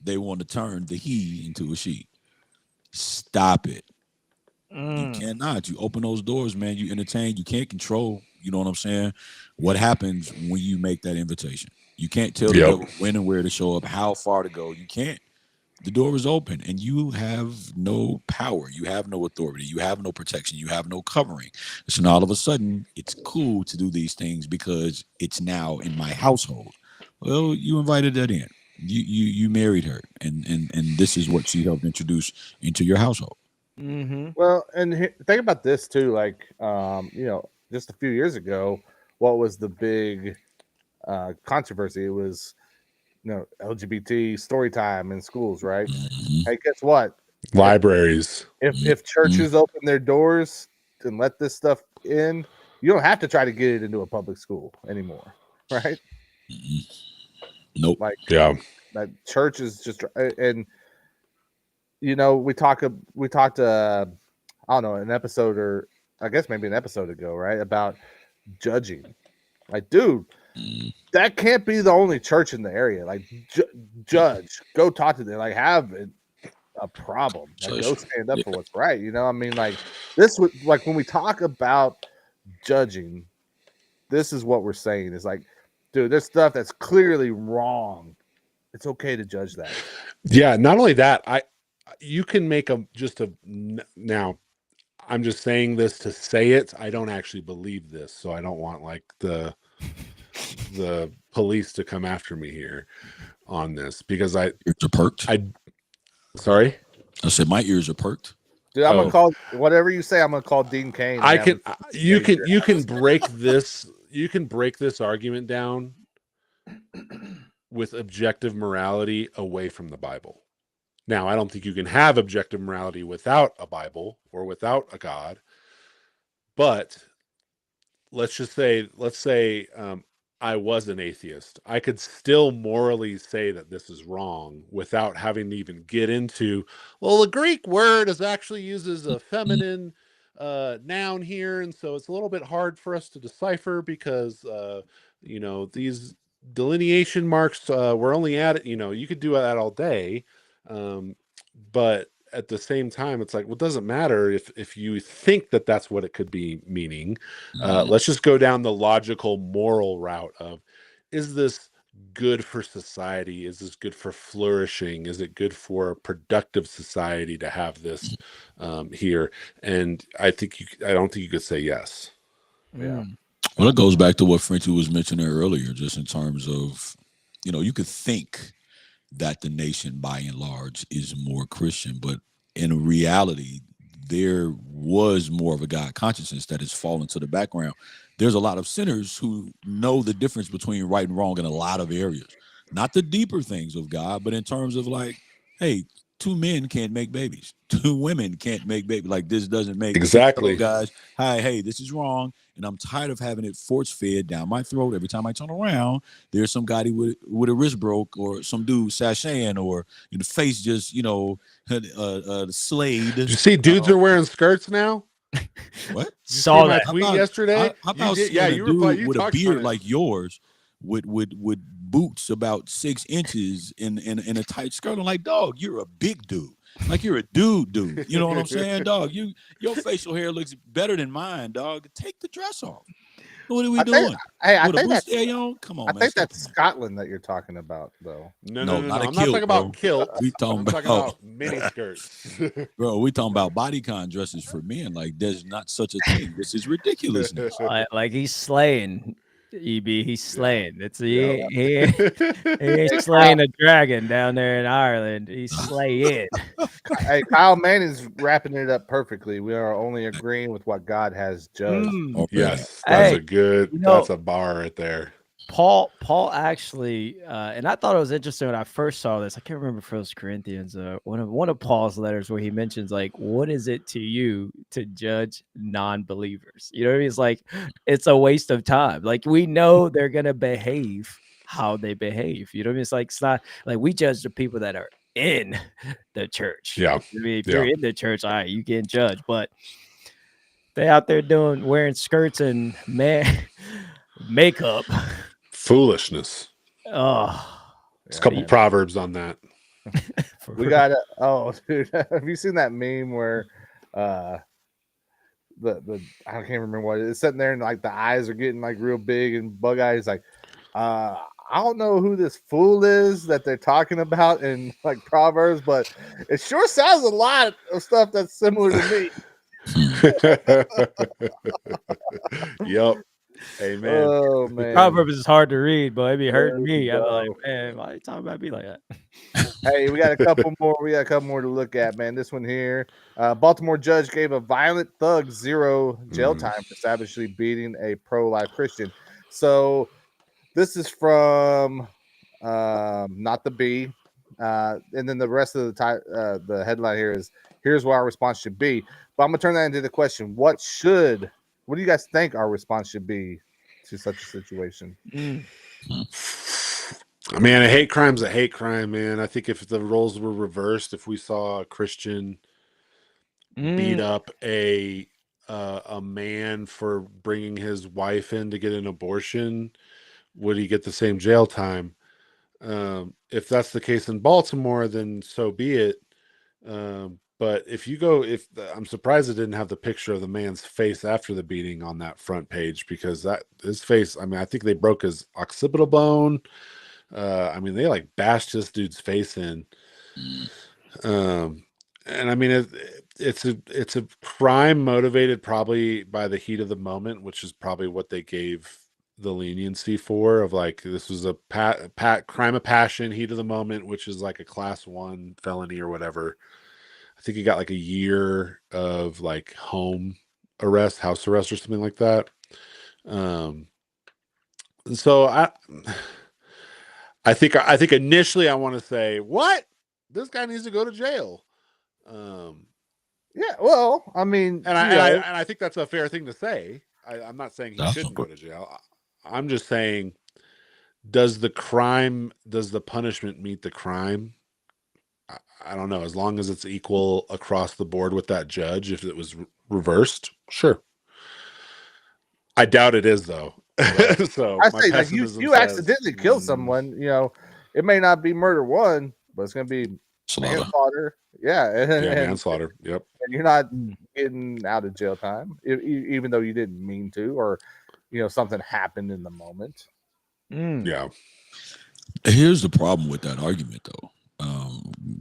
[SPEAKER 2] they want to turn the he into a she. Stop it. You cannot. You open those doors, man. You entertain. You can't control. You know what I'm saying? What happens when you make that invitation? You can't tell the devil when and where to show up, how far to go. You can't. The door is open, and you have no power. You have no authority. You have no protection. You have no covering. So now all of a sudden, it's cool to do these things because it's now in my household. Well, you invited that in. You married her, and this is what she helped introduce into your household.
[SPEAKER 3] Mm-hmm.
[SPEAKER 4] Well, and think about this too. Like, just a few years ago, what was the big controversy? It was, LGBT story time in schools, right?
[SPEAKER 2] Mm-hmm.
[SPEAKER 4] Hey, guess what?
[SPEAKER 1] Libraries.
[SPEAKER 4] If churches open their doors and let this stuff in, you don't have to try to get it into a public school anymore, right?
[SPEAKER 2] Nope.
[SPEAKER 4] Like,
[SPEAKER 1] yeah,
[SPEAKER 4] that church is just, and we talked I don't know, an episode, or I guess maybe an episode ago, right, about judging. Like, dude, that can't be the only church in the area. Like, judge, go talk to them. Like, have a problem. Like, go stand up for what's right. I mean, like, this would, like, when we talk about judging, this is what we're saying. Is like, dude, there's stuff that's clearly wrong. It's okay to judge that.
[SPEAKER 1] Yeah. Not only that, you can make now. I'm just saying this to say it. I don't actually believe this, so I don't want like the police to come after me here on this because
[SPEAKER 2] ears are perked.
[SPEAKER 1] Sorry,
[SPEAKER 2] I said my ears are perked.
[SPEAKER 4] Dude, I'm gonna call whatever you say. I'm gonna call Dean Cain.
[SPEAKER 1] You can break this. You can break this argument down with objective morality away from the Bible. Now, I don't think you can have objective morality without a Bible or without a God. But let's say I was an atheist. I could still morally say that this is wrong without having to even get into, well, the Greek word actually uses a feminine noun here. And so it's a little bit hard for us to decipher because, these delineation marks, we're only at it, you could do that all day. But at the same time, it's like, well, it doesn't matter if you think that that's what it could be meaning. Let's just go down the logical, moral route of, is this good for society? Is this good for flourishing? Is it good for a productive society to have this here? And I don't think you could say yes.
[SPEAKER 4] Yeah.
[SPEAKER 2] Well, it goes back to what Frenchie was mentioning earlier, just in terms of, you could think that the nation by and large is more Christian, but in reality, there was more of a God consciousness that has fallen to the background. There's a lot of sinners who know the difference between right and wrong in a lot of areas, not the deeper things of God, but in terms of like, hey, 2 men can't make babies, 2 women can't make babies. Like, this doesn't make sense.
[SPEAKER 1] Exactly.
[SPEAKER 2] Guys, hi, hey, this is wrong, and I'm tired of having it force fed down my throat every time I turn around. There's some guy with a wrist broke, or some dude sashaying, or the face just slayed.
[SPEAKER 1] Did you see dudes are wearing skirts now?
[SPEAKER 2] What?
[SPEAKER 1] Did you
[SPEAKER 3] Saw
[SPEAKER 1] see my
[SPEAKER 3] that.
[SPEAKER 1] tweet yesterday?
[SPEAKER 2] How about
[SPEAKER 1] You
[SPEAKER 2] dude with a
[SPEAKER 1] talked
[SPEAKER 2] beard
[SPEAKER 1] on it.
[SPEAKER 2] like yours, with boots about 6 inches in a tight skirt? I'm like, dog, you're a big dude. Like, you're a dude. You know what I'm saying, dog? Your facial hair looks better than mine, dog. Take the dress off. What are we doing?
[SPEAKER 4] I think that's
[SPEAKER 2] Come on,
[SPEAKER 4] I
[SPEAKER 2] man.
[SPEAKER 4] think that's Scotland that you're talking about, though.
[SPEAKER 1] No.
[SPEAKER 2] not a
[SPEAKER 1] I'm not
[SPEAKER 2] kilt,
[SPEAKER 1] talking about kilt.
[SPEAKER 2] We talking
[SPEAKER 1] I'm talking about mini skirts.
[SPEAKER 2] bro. We talking about bodycon dresses for men. Like, there's not such a thing. This is ridiculousness.
[SPEAKER 3] Like he's slaying. EB, he's slaying. It's he
[SPEAKER 4] Hey,
[SPEAKER 3] ain't slaying a dragon down there in Ireland. He's slaying.
[SPEAKER 4] Hey, Kyle Manning's wrapping it up perfectly. We are only agreeing with what God has judged.
[SPEAKER 2] Oh,
[SPEAKER 1] Yes, that's
[SPEAKER 3] Hey,
[SPEAKER 1] a good. That's a bar right there.
[SPEAKER 3] Paul actually, and I thought it was interesting when I first saw this. I can't remember First Corinthians, one of Paul's letters where he mentions, like, what is it to you to judge non-believers? You know what I mean? It's like, it's a waste of time. Like, we know they're gonna behave how they behave. You know what I mean? It's not like we judge the people that are in the church.
[SPEAKER 1] Yeah.
[SPEAKER 3] I mean, if you're in the church, all right, you can judge, but they out there wearing skirts and makeup.
[SPEAKER 1] Foolishness.
[SPEAKER 3] Oh,
[SPEAKER 1] It's a couple proverbs on that.
[SPEAKER 4] We got dude, have you seen that meme where the I can't remember what it is, sitting there and like the eyes are getting like real big and bug eyes, like I don't know who this fool is that they're talking about in like Proverbs, but it sure sounds a lot of stuff that's similar to me.
[SPEAKER 1] Yep. Amen.
[SPEAKER 4] Oh man,
[SPEAKER 3] Proverbs is hard to read, but it be hurting me. I'm like, man, why are you talking about me like that?
[SPEAKER 4] Hey, we got a couple more. We got a couple more to look at, man. This one here, Baltimore judge gave a violent thug 0 jail time for savagely beating a pro-life Christian. So this is from not the B, and then the rest of the headline here is, here's what our response should be. But I'm gonna turn that into the question: what do you guys think our response should be to such a situation?
[SPEAKER 1] Man, a hate crime's a hate crime, man. I think if the roles were reversed, if we saw a Christian beat up a man for bringing his wife in to get an abortion, would he get the same jail time? If that's the case in Baltimore, then so be it. But I'm surprised it didn't have the picture of the man's face after the beating on that front page, because his face, I mean, I think they broke his occipital bone. I mean, they like bashed this dude's face in. And I mean, it's a crime motivated probably by the heat of the moment, which is probably what they gave the leniency for, of like, this was a crime of passion, heat of the moment, which is like a class 1 felony or whatever. I think he got like a year of like house arrest or something like that. So I think initially I want to say, what? This guy needs to go to jail.
[SPEAKER 4] Yeah, well, I mean,
[SPEAKER 1] and I think that's a fair thing to say. I'm not saying he shouldn't go to jail. I'm just saying, does the punishment meet the crime? I don't know. As long as it's equal across the board with that judge, if it was reversed, sure. I doubt it is, though. So
[SPEAKER 4] I say, like, you accidentally kill someone, it may not be murder 1, but it's going to be manslaughter. Yeah,
[SPEAKER 1] manslaughter. Yep.
[SPEAKER 4] And you're not getting out of jail time, even though you didn't mean to, or something happened in the moment.
[SPEAKER 1] Yeah.
[SPEAKER 2] Here's the problem with that argument, though.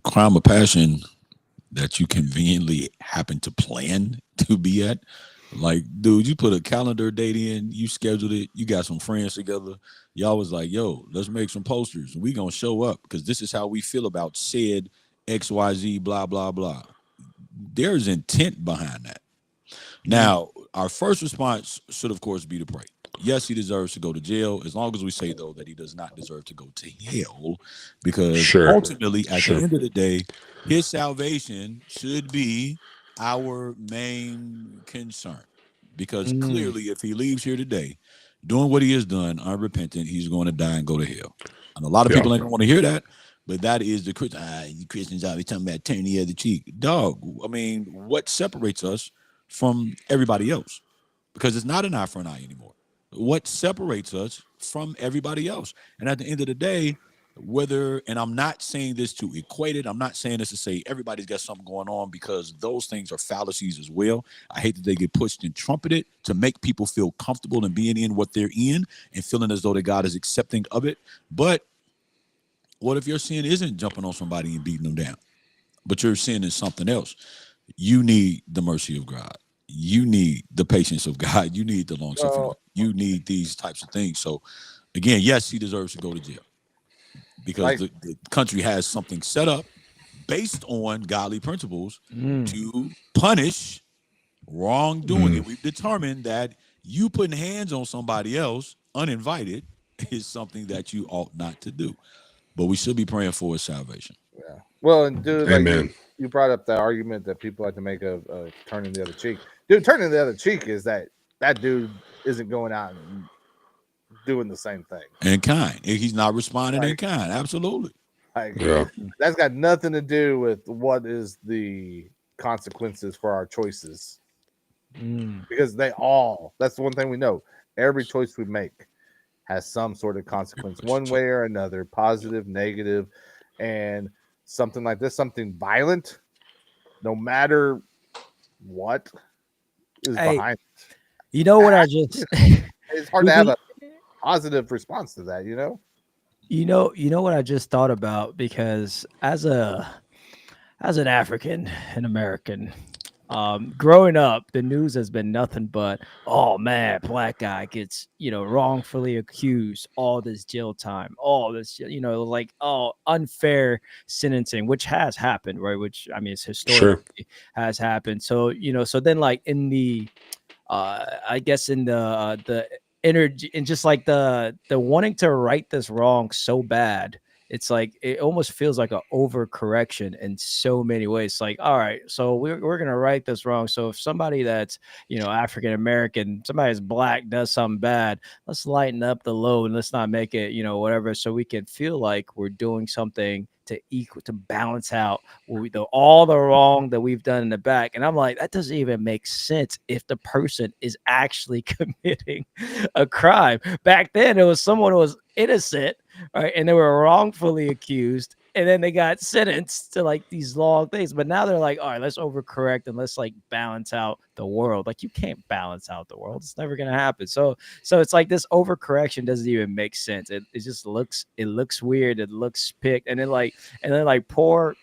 [SPEAKER 2] Crime of passion that you conveniently happen to plan to be at Like, dude, you put a calendar date in, you scheduled it, you got some friends together. Y'all was like, yo, let's make some posters. We gonna show up because this is how we feel about said XYZ, blah, blah, blah. There's intent behind that. Now, our first response should, of course, be to pray. Yes, he deserves to go to jail, as long as we say, though, that he does not deserve to go to hell, because ultimately, at the end of the day, his salvation should be our main concern. Because clearly, if he leaves here today, doing what he has done, unrepentant, he's going to die and go to hell. And a lot of people ain't gonna want to hear that, but that is the Christian. You Christians always talking about turning the other cheek. Dog, I mean, what separates us from everybody else? Because it's not an eye for an eye anymore. What separates us from everybody else? And at the end of the day, whether, and I'm not saying this to equate it, I'm not saying this to say everybody's got something going on, because those things are fallacies as well. I hate that they get pushed and trumpeted to make people feel comfortable in being in what they're in and feeling as though that God is accepting of it. But what if your sin isn't jumping on somebody and beating them down, but your sin is something else? You need the mercy of God. You need the patience of God. You need the long suffering. You need these types of things. So, again, yes, he deserves to go to jail, because the country has something set up based on godly principles to punish wrongdoing. And we've determined that you putting hands on somebody else uninvited is something that you ought not to do. But we should be praying for his salvation.
[SPEAKER 4] Yeah. Well, and dude,
[SPEAKER 1] Amen.
[SPEAKER 4] like you brought up that argument that people like to make of turning the other cheek. Dude, turning the other cheek is that dude isn't going out and doing the same thing.
[SPEAKER 2] In kind. He's not responding in kind. Absolutely.
[SPEAKER 4] That's got nothing to do with what is the consequences for our choices. Because that's the one thing we know. Every choice we make has some sort of consequence, one way or another, positive, negative, and something like this, something violent, no matter what is behind it.
[SPEAKER 3] You know what I just
[SPEAKER 4] it's hard to have a positive response to that, you know?
[SPEAKER 3] You know what I just thought about, because as an African and American, growing up, the news has been nothing but, oh man, black guy gets, wrongfully accused, all this jail time, all this, like, unfair sentencing, which has happened, right? Which, I mean, it's historically has happened. So, so then like in the, I guess in the energy and just like the wanting to right this wrong so bad, it's like it almost feels like an overcorrection in so many ways. It's like, all right, so we're gonna right this wrong. So if somebody that's African American, somebody that's black does something bad, let's lighten up the load and let's not make it whatever, so we can feel like we're doing something to balance out all the wrong that we've done in the back. And I'm like, that doesn't even make sense if the person is actually committing a crime. Back then, it was someone who was innocent, right, and they were wrongfully accused, and then they got sentenced to like these long things. But now they're like, all right, let's overcorrect and let's like balance out the world. Like, you can't balance out the world. It's never gonna happen. So it's like this overcorrection doesn't even make sense. It just looks weird. It looks picked. And then like poor,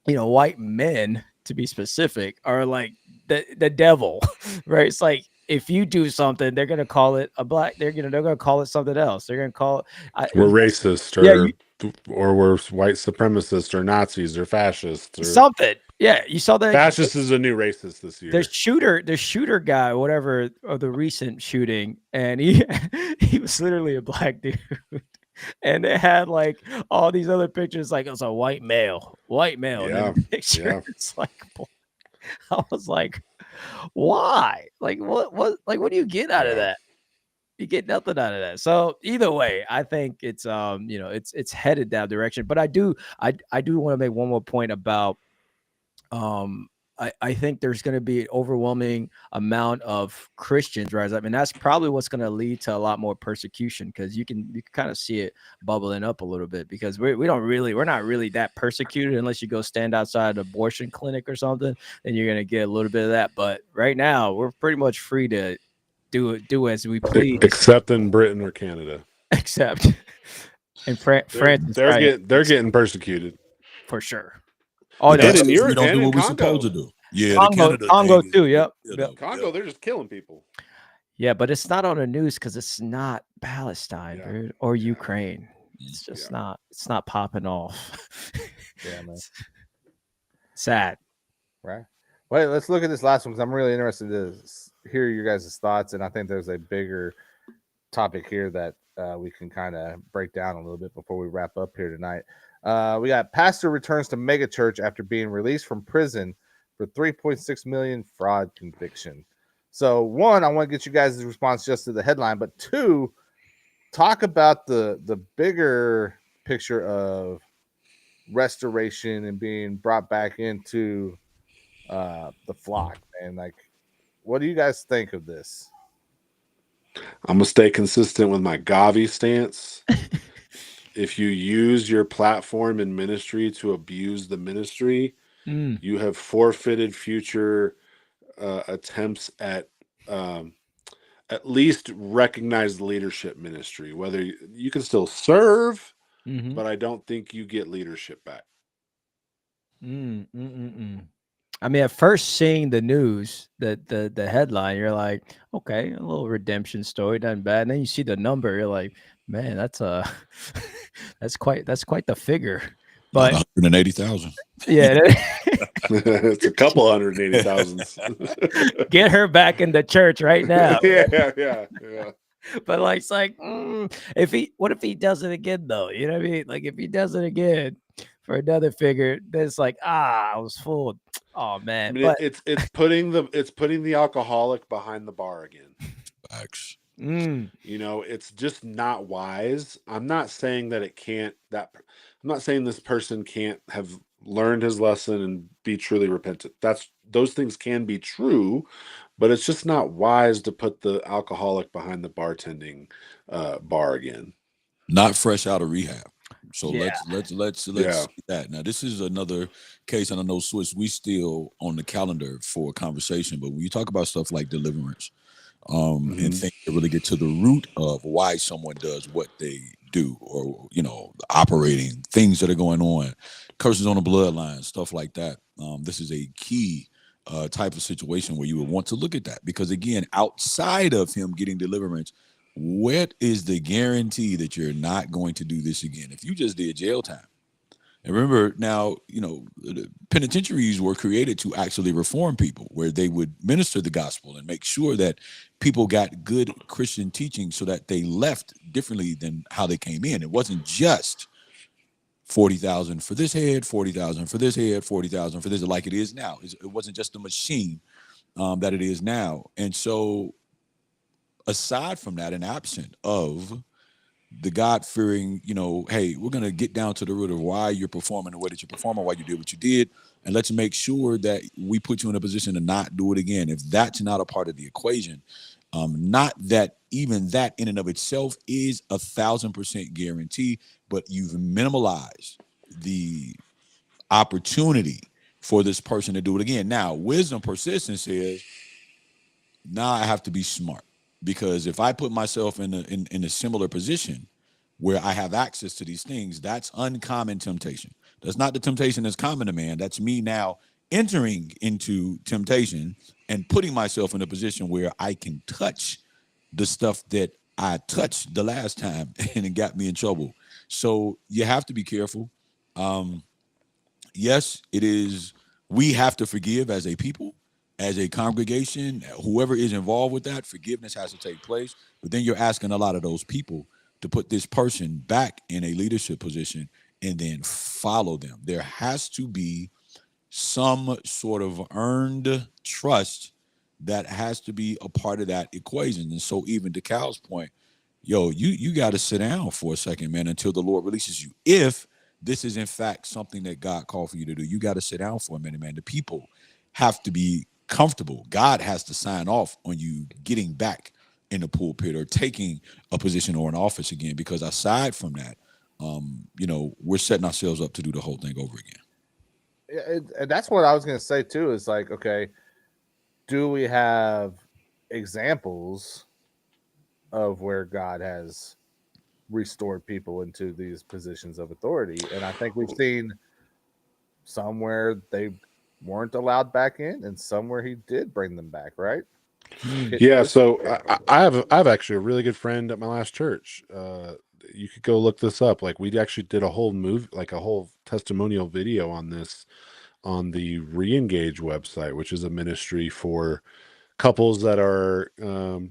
[SPEAKER 3] white men, to be specific, are like the devil, right? It's like, if you do something, they're gonna call it a black. They're gonna call it something else. They're gonna call it.
[SPEAKER 1] We're racist, or we're white supremacists, or Nazis, or fascists, or
[SPEAKER 3] something. Yeah, you saw that.
[SPEAKER 1] Fascist is a new racist this year.
[SPEAKER 3] The shooter guy, whatever, of the recent shooting, and he was literally a black dude. And they had like all these other pictures, like it was a white male.
[SPEAKER 1] Yeah,
[SPEAKER 3] and then the picture, it's like, I was like, why? Like, what do you get out of that? You get nothing out of that. So either way, I think it's it's headed that direction. But I do want to make one more point about I think there's going to be an overwhelming amount of Christians rise up, and that's probably what's going to lead to a lot more persecution, because you can kind of see it bubbling up a little bit, because we're not really that persecuted unless you go stand outside an abortion clinic or something, then you're going to get a little bit of that. But right now, we're pretty much free to do as we please,
[SPEAKER 1] except in Britain or Canada.
[SPEAKER 3] Except in France,
[SPEAKER 1] they're getting persecuted
[SPEAKER 3] for sure. Oh,
[SPEAKER 2] we don't do what we're supposed to do. Yeah, the
[SPEAKER 3] Congo,
[SPEAKER 2] Canada
[SPEAKER 3] Congo
[SPEAKER 2] thing.
[SPEAKER 3] too. Yep.
[SPEAKER 2] You
[SPEAKER 3] Yep.
[SPEAKER 2] know,
[SPEAKER 1] Congo,
[SPEAKER 2] yeah.
[SPEAKER 1] they're just killing people.
[SPEAKER 3] Yeah, but it's not on the news because it's not Palestine,
[SPEAKER 1] Yeah.
[SPEAKER 3] dude, or
[SPEAKER 1] Yeah.
[SPEAKER 3] Ukraine. It's just not. It's not popping off.
[SPEAKER 4] Yeah, man.
[SPEAKER 3] Sad.
[SPEAKER 4] Right. Wait, let's look at this last one because I'm really interested to hear your guys' thoughts, and I think there's a bigger topic here that we can kind of break down a little bit before we wrap up here tonight. We got pastor returns to megachurch after being released from prison for 3.6 million fraud conviction. So, one, I want to get you guys' response just to the headline, but two, talk about the bigger picture of restoration and being brought back into the flock. And like, what do you guys think of this?
[SPEAKER 1] I'm gonna stay consistent with my Gavi stance. If you use your platform in ministry to abuse the ministry, you have forfeited future attempts at least recognized leadership ministry. Whether you can still serve, but I don't think you get leadership back.
[SPEAKER 3] I mean, at first seeing the news, the headline, you're like, okay, a little redemption story, not bad. And then you see the number, you're like, man, that's that's quite the figure. But
[SPEAKER 2] 180,000.
[SPEAKER 3] yeah,
[SPEAKER 1] It's a couple 180,000.
[SPEAKER 3] get her back in the church right now.
[SPEAKER 1] yeah.
[SPEAKER 3] But like, it's like, what if he does it again though? You know what I mean? Like if he does it again for another figure, then it's like, I was fooled. Oh man.
[SPEAKER 1] I mean,
[SPEAKER 3] but
[SPEAKER 1] it's putting the alcoholic behind the bar again.
[SPEAKER 2] Facts.
[SPEAKER 1] You know, it's just not wise. I'm not saying that I'm not saying this person can't have learned his lesson and be truly repentant. Those things can be true, but it's just not wise to put the alcoholic behind the bartending bar again.
[SPEAKER 2] Not fresh out of rehab. So
[SPEAKER 3] Yeah.
[SPEAKER 2] let's see that. Now this is another case, and I know Swiss, we still on the calendar for a conversation, but when you talk about stuff like deliverance, and things that really get to the root of why someone does what they do, or the operating things that are going on, curses on the bloodline, stuff like that. This is a key type of situation where you would want to look at that, because again, outside of him getting deliverance, what is the guarantee that you're not going to do this again? If you just did jail time. And remember now, penitentiaries were created to actually reform people, where they would minister the gospel and make sure that people got good Christian teaching so that they left differently than how they came in. It wasn't just 40,000 for this head, 40,000 for this head, 40,000 for this, like it is now. It wasn't just the machine that it is now. And so aside from that, and absent of the God-fearing, hey, we're going to get down to the root of why you're performing the way that you're performing, why you did what you did, and let's make sure that we put you in a position to not do it again. If that's not a part of the equation, not that even that in and of itself is 1,000% guarantee, but you've minimalized the opportunity for this person to do it again. Now, wisdom persistence says, now I have to be smart, because if I put myself in a similar position where I have access to these things, that's uncommon temptation. That's not the temptation that's common to man. That's me now entering into temptation and putting myself in a position where I can touch the stuff that I touched the last time and it got me in trouble. So you have to be careful. Yes, it is. We have to forgive as a people, as a congregation, whoever is involved with that. Forgiveness has to take place. But then you're asking a lot of those people to put this person back in a leadership position and then follow them. There has to be some sort of earned trust that has to be a part of that equation. And so even to Cal's point, you got to sit down for a second, man, until the Lord releases you. If this is in fact something that God called for you to do, you got to sit down for a minute, man. The people have to be comfortable. God has to sign off on you getting back in the pulpit or taking a position or an office again, because aside from that, we're setting ourselves up to do the whole thing over again.
[SPEAKER 4] And that's what I was going to say too, is like, okay, do we have examples of where God has restored people into these positions of authority? And I think we've seen somewhere they weren't allowed back in, and some where he did bring them back, right?
[SPEAKER 1] Yeah, so I have actually a really good friend at my last church. You could go look this up. Like we actually did a whole like a whole testimonial video on this on the Reengage website, which is a ministry for couples that are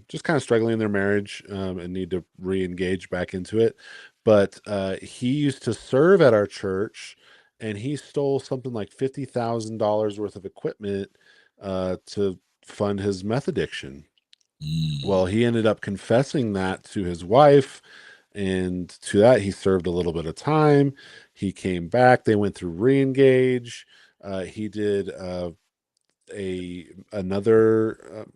[SPEAKER 1] just kind of struggling in their marriage and need to re-engage back into it. But he used to serve at our church, and he stole something like $50,000 worth of equipment to fund his meth addiction. Well, he ended up confessing that to his wife, and to that he served a little bit of time. He came back. They went through re-engage. He did another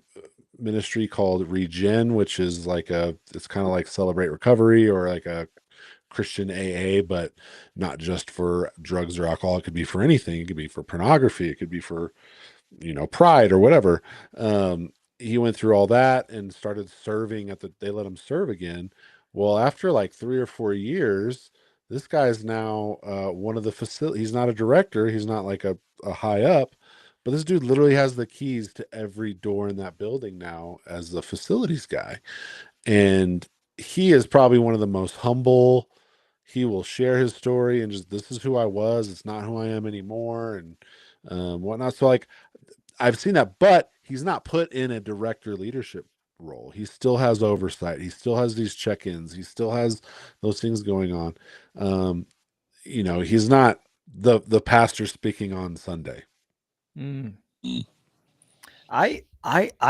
[SPEAKER 1] ministry called Regen, which is like it's kind of like Celebrate Recovery or like a Christian AA, but not just for drugs or alcohol. It could be for anything. It could be for pornography. It could be for, pride or whatever. He went through all that and started serving they let him serve again. Well, after like 3 or 4 years, this guy's now one of the facility. He's not a director. He's not like a high up, but this dude literally has the keys to every door in that building now as the facilities guy. And he is probably one of the most humble. He will share his story and just, this is who I was. It's not who I am anymore. And whatnot. So like, I've seen that, but he's not put in a director leadership role. He still has oversight. He still has these check-ins. He still has those things going on. He's not the pastor speaking on Sunday.
[SPEAKER 3] I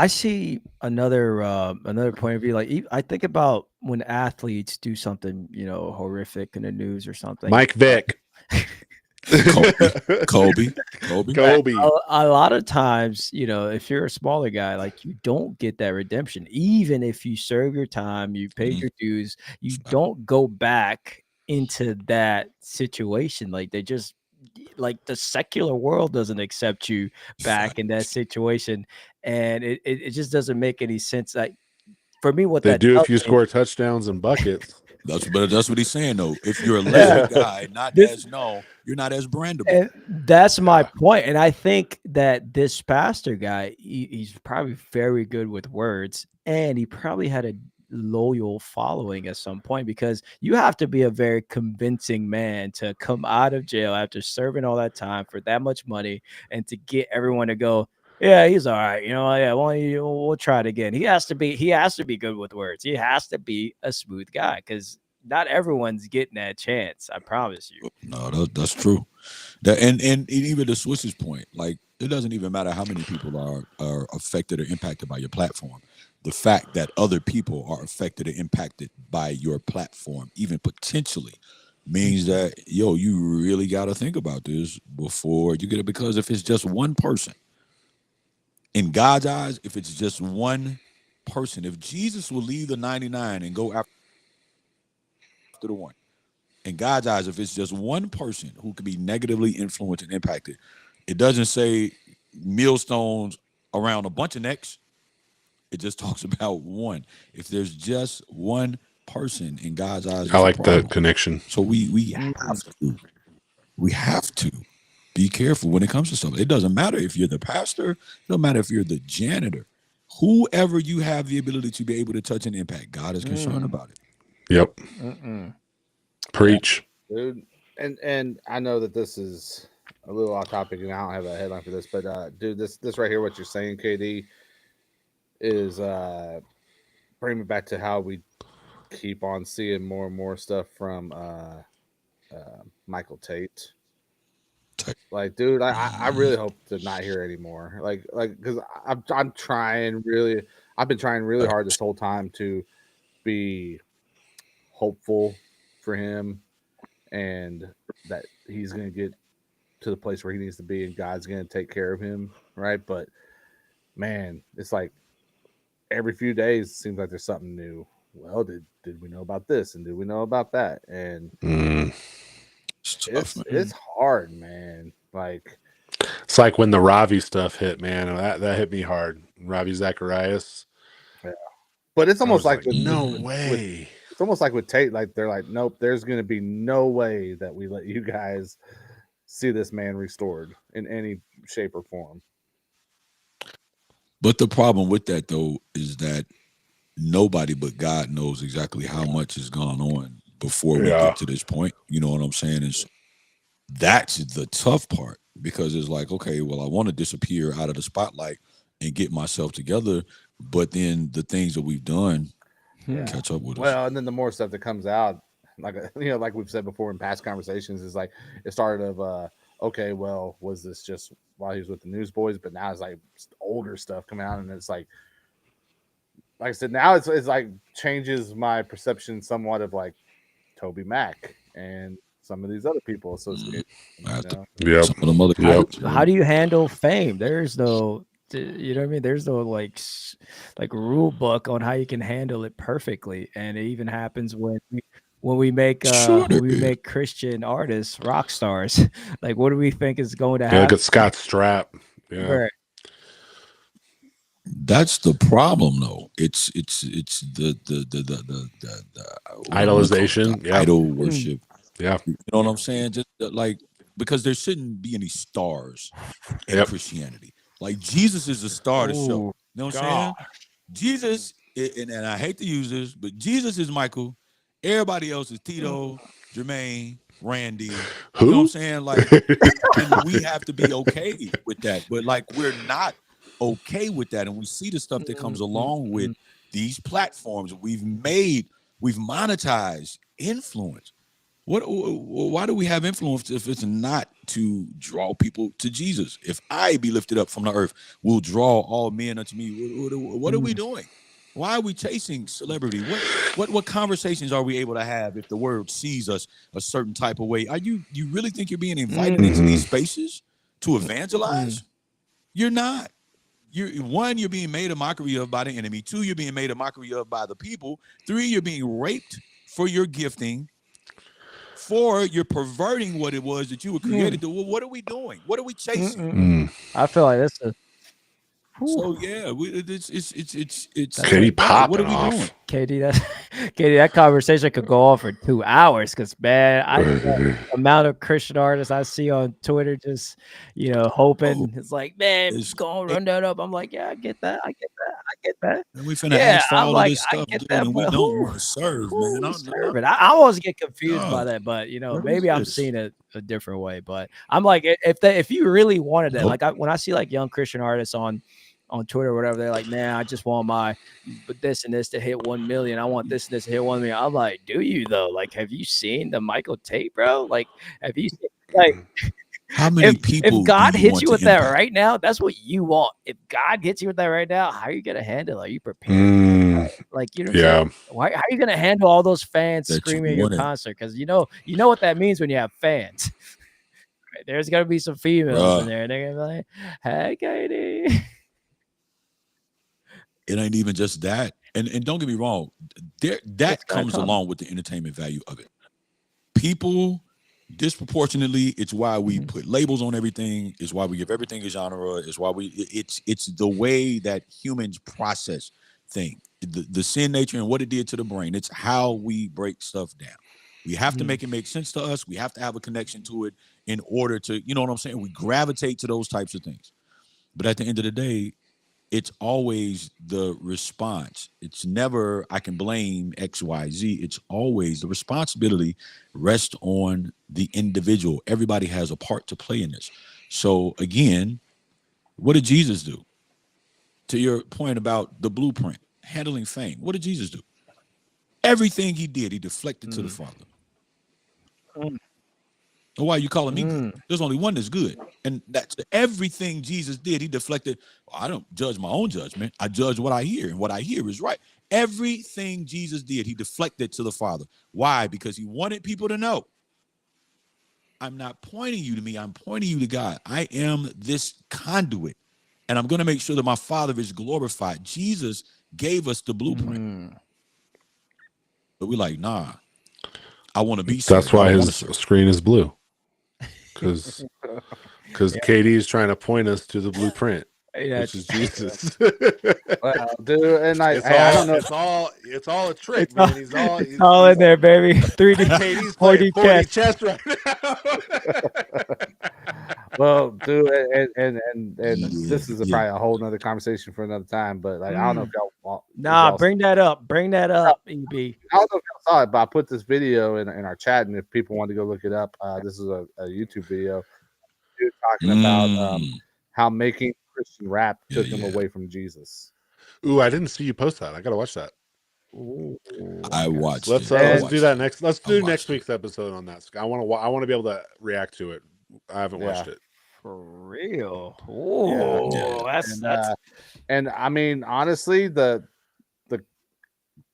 [SPEAKER 3] see another point of view. Like I think about when athletes do something, horrific in the news or something.
[SPEAKER 1] Mike Vick.
[SPEAKER 2] Kobe.
[SPEAKER 3] A lot of times, if you're a smaller guy, like you don't get that redemption. Even if you serve your time, you pay your dues, you don't go back into that situation. Like they just, like the secular world doesn't accept you back in that situation, and it just doesn't make any sense. Like for me, what
[SPEAKER 1] they
[SPEAKER 3] that
[SPEAKER 1] do if you score touchdowns and buckets.
[SPEAKER 2] That's what he's saying though. If you're a lesser guy, you're not as brandable.
[SPEAKER 3] And that's my point. And I think that this pastor guy, he's probably very good with words, and he probably had a loyal following at some point, because you have to be a very convincing man to come out of jail after serving all that time for that much money and to get everyone to go, yeah, he's all right. We'll try it again. He has to be good with words. He has to be a smooth guy, because not everyone's getting that chance. I promise you.
[SPEAKER 2] No, that's true. And even to Swiss's point, like it doesn't even matter how many people are affected or impacted by your platform. The fact that other people are affected or impacted by your platform, even potentially, means that you really got to think about this before you get it. Because if it's just one person, in God's eyes, if it's just one person, if Jesus will leave the 99 and go after the one, in God's eyes, if it's just one person who could be negatively influenced and impacted, it doesn't say millstones around a bunch of necks. It just talks about one. If there's just one person in God's eyes,
[SPEAKER 1] I like the connection.
[SPEAKER 2] So we have to be careful when it comes to something. It doesn't matter if you're the pastor. It doesn't matter if you're the janitor. Whoever you have the ability to be able to touch and impact, God is concerned about it.
[SPEAKER 1] Yep. Preach.
[SPEAKER 4] Dude. And I know that this is a little off topic and I don't have a headline for this, but dude, this right here, what you're saying, KD, is bring me back to how we keep on seeing more and more stuff from Michael Tate. Like, dude, I really hope to not hear anymore. Like, because I've been trying really hard this whole time to be hopeful for him, and that he's gonna get to the place where he needs to be, and God's gonna take care of him, right? But man, it's like every few days it seems like there's something new. Well, did we know about this, and did we know about that? And it's hard, man. Like,
[SPEAKER 1] it's like when the Ravi stuff hit, man. That hit me hard. Ravi Zacharias.
[SPEAKER 4] Yeah. But it's almost like with,
[SPEAKER 1] no way.
[SPEAKER 4] It's almost like with Tate, like they're like, nope, there's gonna be no way that we let you guys see this man restored in any shape or form.
[SPEAKER 2] But the problem with that though is that nobody but God knows exactly how much has gone on before we get to this point. You know what I'm saying? And so that's the tough part, because it's like, okay, well, I want to disappear out of the spotlight and get myself together, but then the things that we've done catch up with us.
[SPEAKER 4] Well, and then the more stuff that comes out, like like we've said before in past conversations, is like it started of okay, well, was this just while he was with the Newsboys? But now it's like older stuff coming out, and it's like I said, now it's like changes my perception somewhat of like Toby Mac and some of these other people associated.
[SPEAKER 2] Some of them other
[SPEAKER 3] how do you handle fame? There's no, you know what I mean? There's no like rule book on how you can handle it perfectly, and it even happens when we make Christian artists rock stars. Like, what do we think is going to happen?
[SPEAKER 1] Look at Scott Strapp. Yeah.
[SPEAKER 3] Right.
[SPEAKER 2] That's the problem, though. It's the
[SPEAKER 1] idolization,
[SPEAKER 2] idol worship.
[SPEAKER 1] Yeah,
[SPEAKER 2] you know what I'm saying? Just like, because there shouldn't be any stars in Christianity. Like, Jesus is the star of the show. You know what I'm saying? Jesus, and I hate to use this, but Jesus is Michael. Everybody else is Tito, Jermaine, Randy.
[SPEAKER 1] Who?
[SPEAKER 2] You know what I'm saying? Like, and we have to be okay with that. But like, we're not okay with that, and we see the stuff that comes along with these platforms we've monetized influence. Why do we have influence if it's not to draw people to Jesus? If I be lifted up from the earth, will draw all men unto me. What are we doing? Why are we chasing celebrity? What conversations are we able to have if the world sees us a certain type of way? You really think you're being invited into these spaces to evangelize? You're not. You're being made a mockery of by the enemy. 2, you're being made a mockery of by the people. 3, you're being raped for your gifting. 4, you're perverting what it was that you were created to. Well, what are we doing? What are we chasing?
[SPEAKER 3] I feel like that's a.
[SPEAKER 2] So yeah, it's
[SPEAKER 1] Katie popping
[SPEAKER 2] what are we
[SPEAKER 1] off.
[SPEAKER 2] doing?
[SPEAKER 3] Katie, that conversation could go on for 2 hours, because man, the amount of Christian artists I see on Twitter just hoping it's like, man, just go run that up. I'm like, yeah, I get that.
[SPEAKER 2] And we finna ask for all of this stuff, dude, and we don't want to serve, man.
[SPEAKER 3] I always get confused by that, but maybe I'm seeing it a different way. But I'm like, if you really wanted that, like when I see like young Christian artists on Twitter or whatever, they're like, man, I just want this and this to hit 1 million. I want this and this to hit 1 million. I'm like, do you though? Like, have you seen the Michael tape, bro? Like, have you seen, like,
[SPEAKER 2] how many people?
[SPEAKER 3] If God hits you with that right now, that's what you want. If God hits you with that right now, how are you gonna handle it? Are you prepared? Like, how are you gonna handle all those fans screaming at your concert? Because you know what that means when you have fans. There's gonna be some females in there, and they're gonna be like, hey, Katie.
[SPEAKER 2] It ain't even just that, and don't get me wrong, that comes along with the entertainment value of it. People disproportionately, it's why we put labels on everything. It's why we give everything a genre. It's why it's the way that humans process things, the sin nature and what it did to the brain. It's how we break stuff down. We have to make it make sense to us. We have to have a connection to it in order to, you know what I'm saying? We gravitate to those types of things. But at the end of the day, it's always the response. It's never, I can blame X, Y, Z. It's always the responsibility rests on the individual. Everybody has a part to play in this. So again, what did Jesus do? To your point about the blueprint, handling fame, what did Jesus do? Everything he did, he deflected to the Father. Why are you calling me good? There's only one that's good. And that's everything Jesus did. He deflected. I don't judge my own judgment. I judge what I hear, and what I hear is right. Everything Jesus did, he deflected to the Father. Why? Because he wanted people to know, I'm not pointing you to me. I'm pointing you to God. I am this conduit, and I'm going to make sure that my Father is glorified. Jesus gave us the blueprint. But we're like, nah, I want to be.
[SPEAKER 1] That's why his screen is blue. Because Katie is trying to point us to the blueprint, which is Jesus.
[SPEAKER 4] Well, dude, and I don't know.
[SPEAKER 1] It's all a trick, man. He's
[SPEAKER 3] all in there, baby. 3D,
[SPEAKER 1] Katie's playing 4D chess right now.
[SPEAKER 4] Well, dude, and this is
[SPEAKER 2] Yeah.
[SPEAKER 4] probably a whole nother conversation for another time. But like, I don't know if y'all,
[SPEAKER 3] Nah, bring that up. Bring that up, EB.
[SPEAKER 4] I don't know if y'all saw it, but I put this video in our chat, and if people want to go look it up, this is a YouTube video. Dude talking about how making Christian rap took him away from Jesus.
[SPEAKER 1] Ooh, I didn't see you post that. I gotta watch that.
[SPEAKER 3] Ooh,
[SPEAKER 2] I watched
[SPEAKER 1] Let's
[SPEAKER 2] it.
[SPEAKER 1] let's do that next. Let's do
[SPEAKER 2] I
[SPEAKER 1] next
[SPEAKER 2] watched it.
[SPEAKER 1] week's episode on that. I want to be able to react to it. I haven't watched it.
[SPEAKER 3] for real. Oh, that's
[SPEAKER 4] And I mean, honestly, the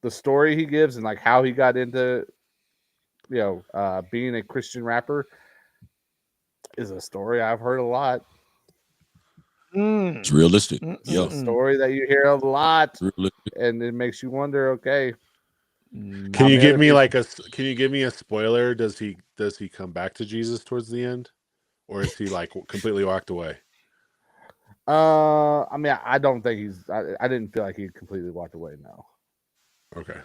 [SPEAKER 4] story he gives and like how he got into, being a Christian rapper is a story I've heard a lot.
[SPEAKER 2] It's realistic.
[SPEAKER 4] It's a story that you hear a lot, and it makes you wonder. Okay,
[SPEAKER 1] can you give me a spoiler? Does he come back to Jesus towards the end, or is he like completely walked away?
[SPEAKER 4] I mean, I don't think I didn't feel like he completely walked away. No.
[SPEAKER 1] Okay.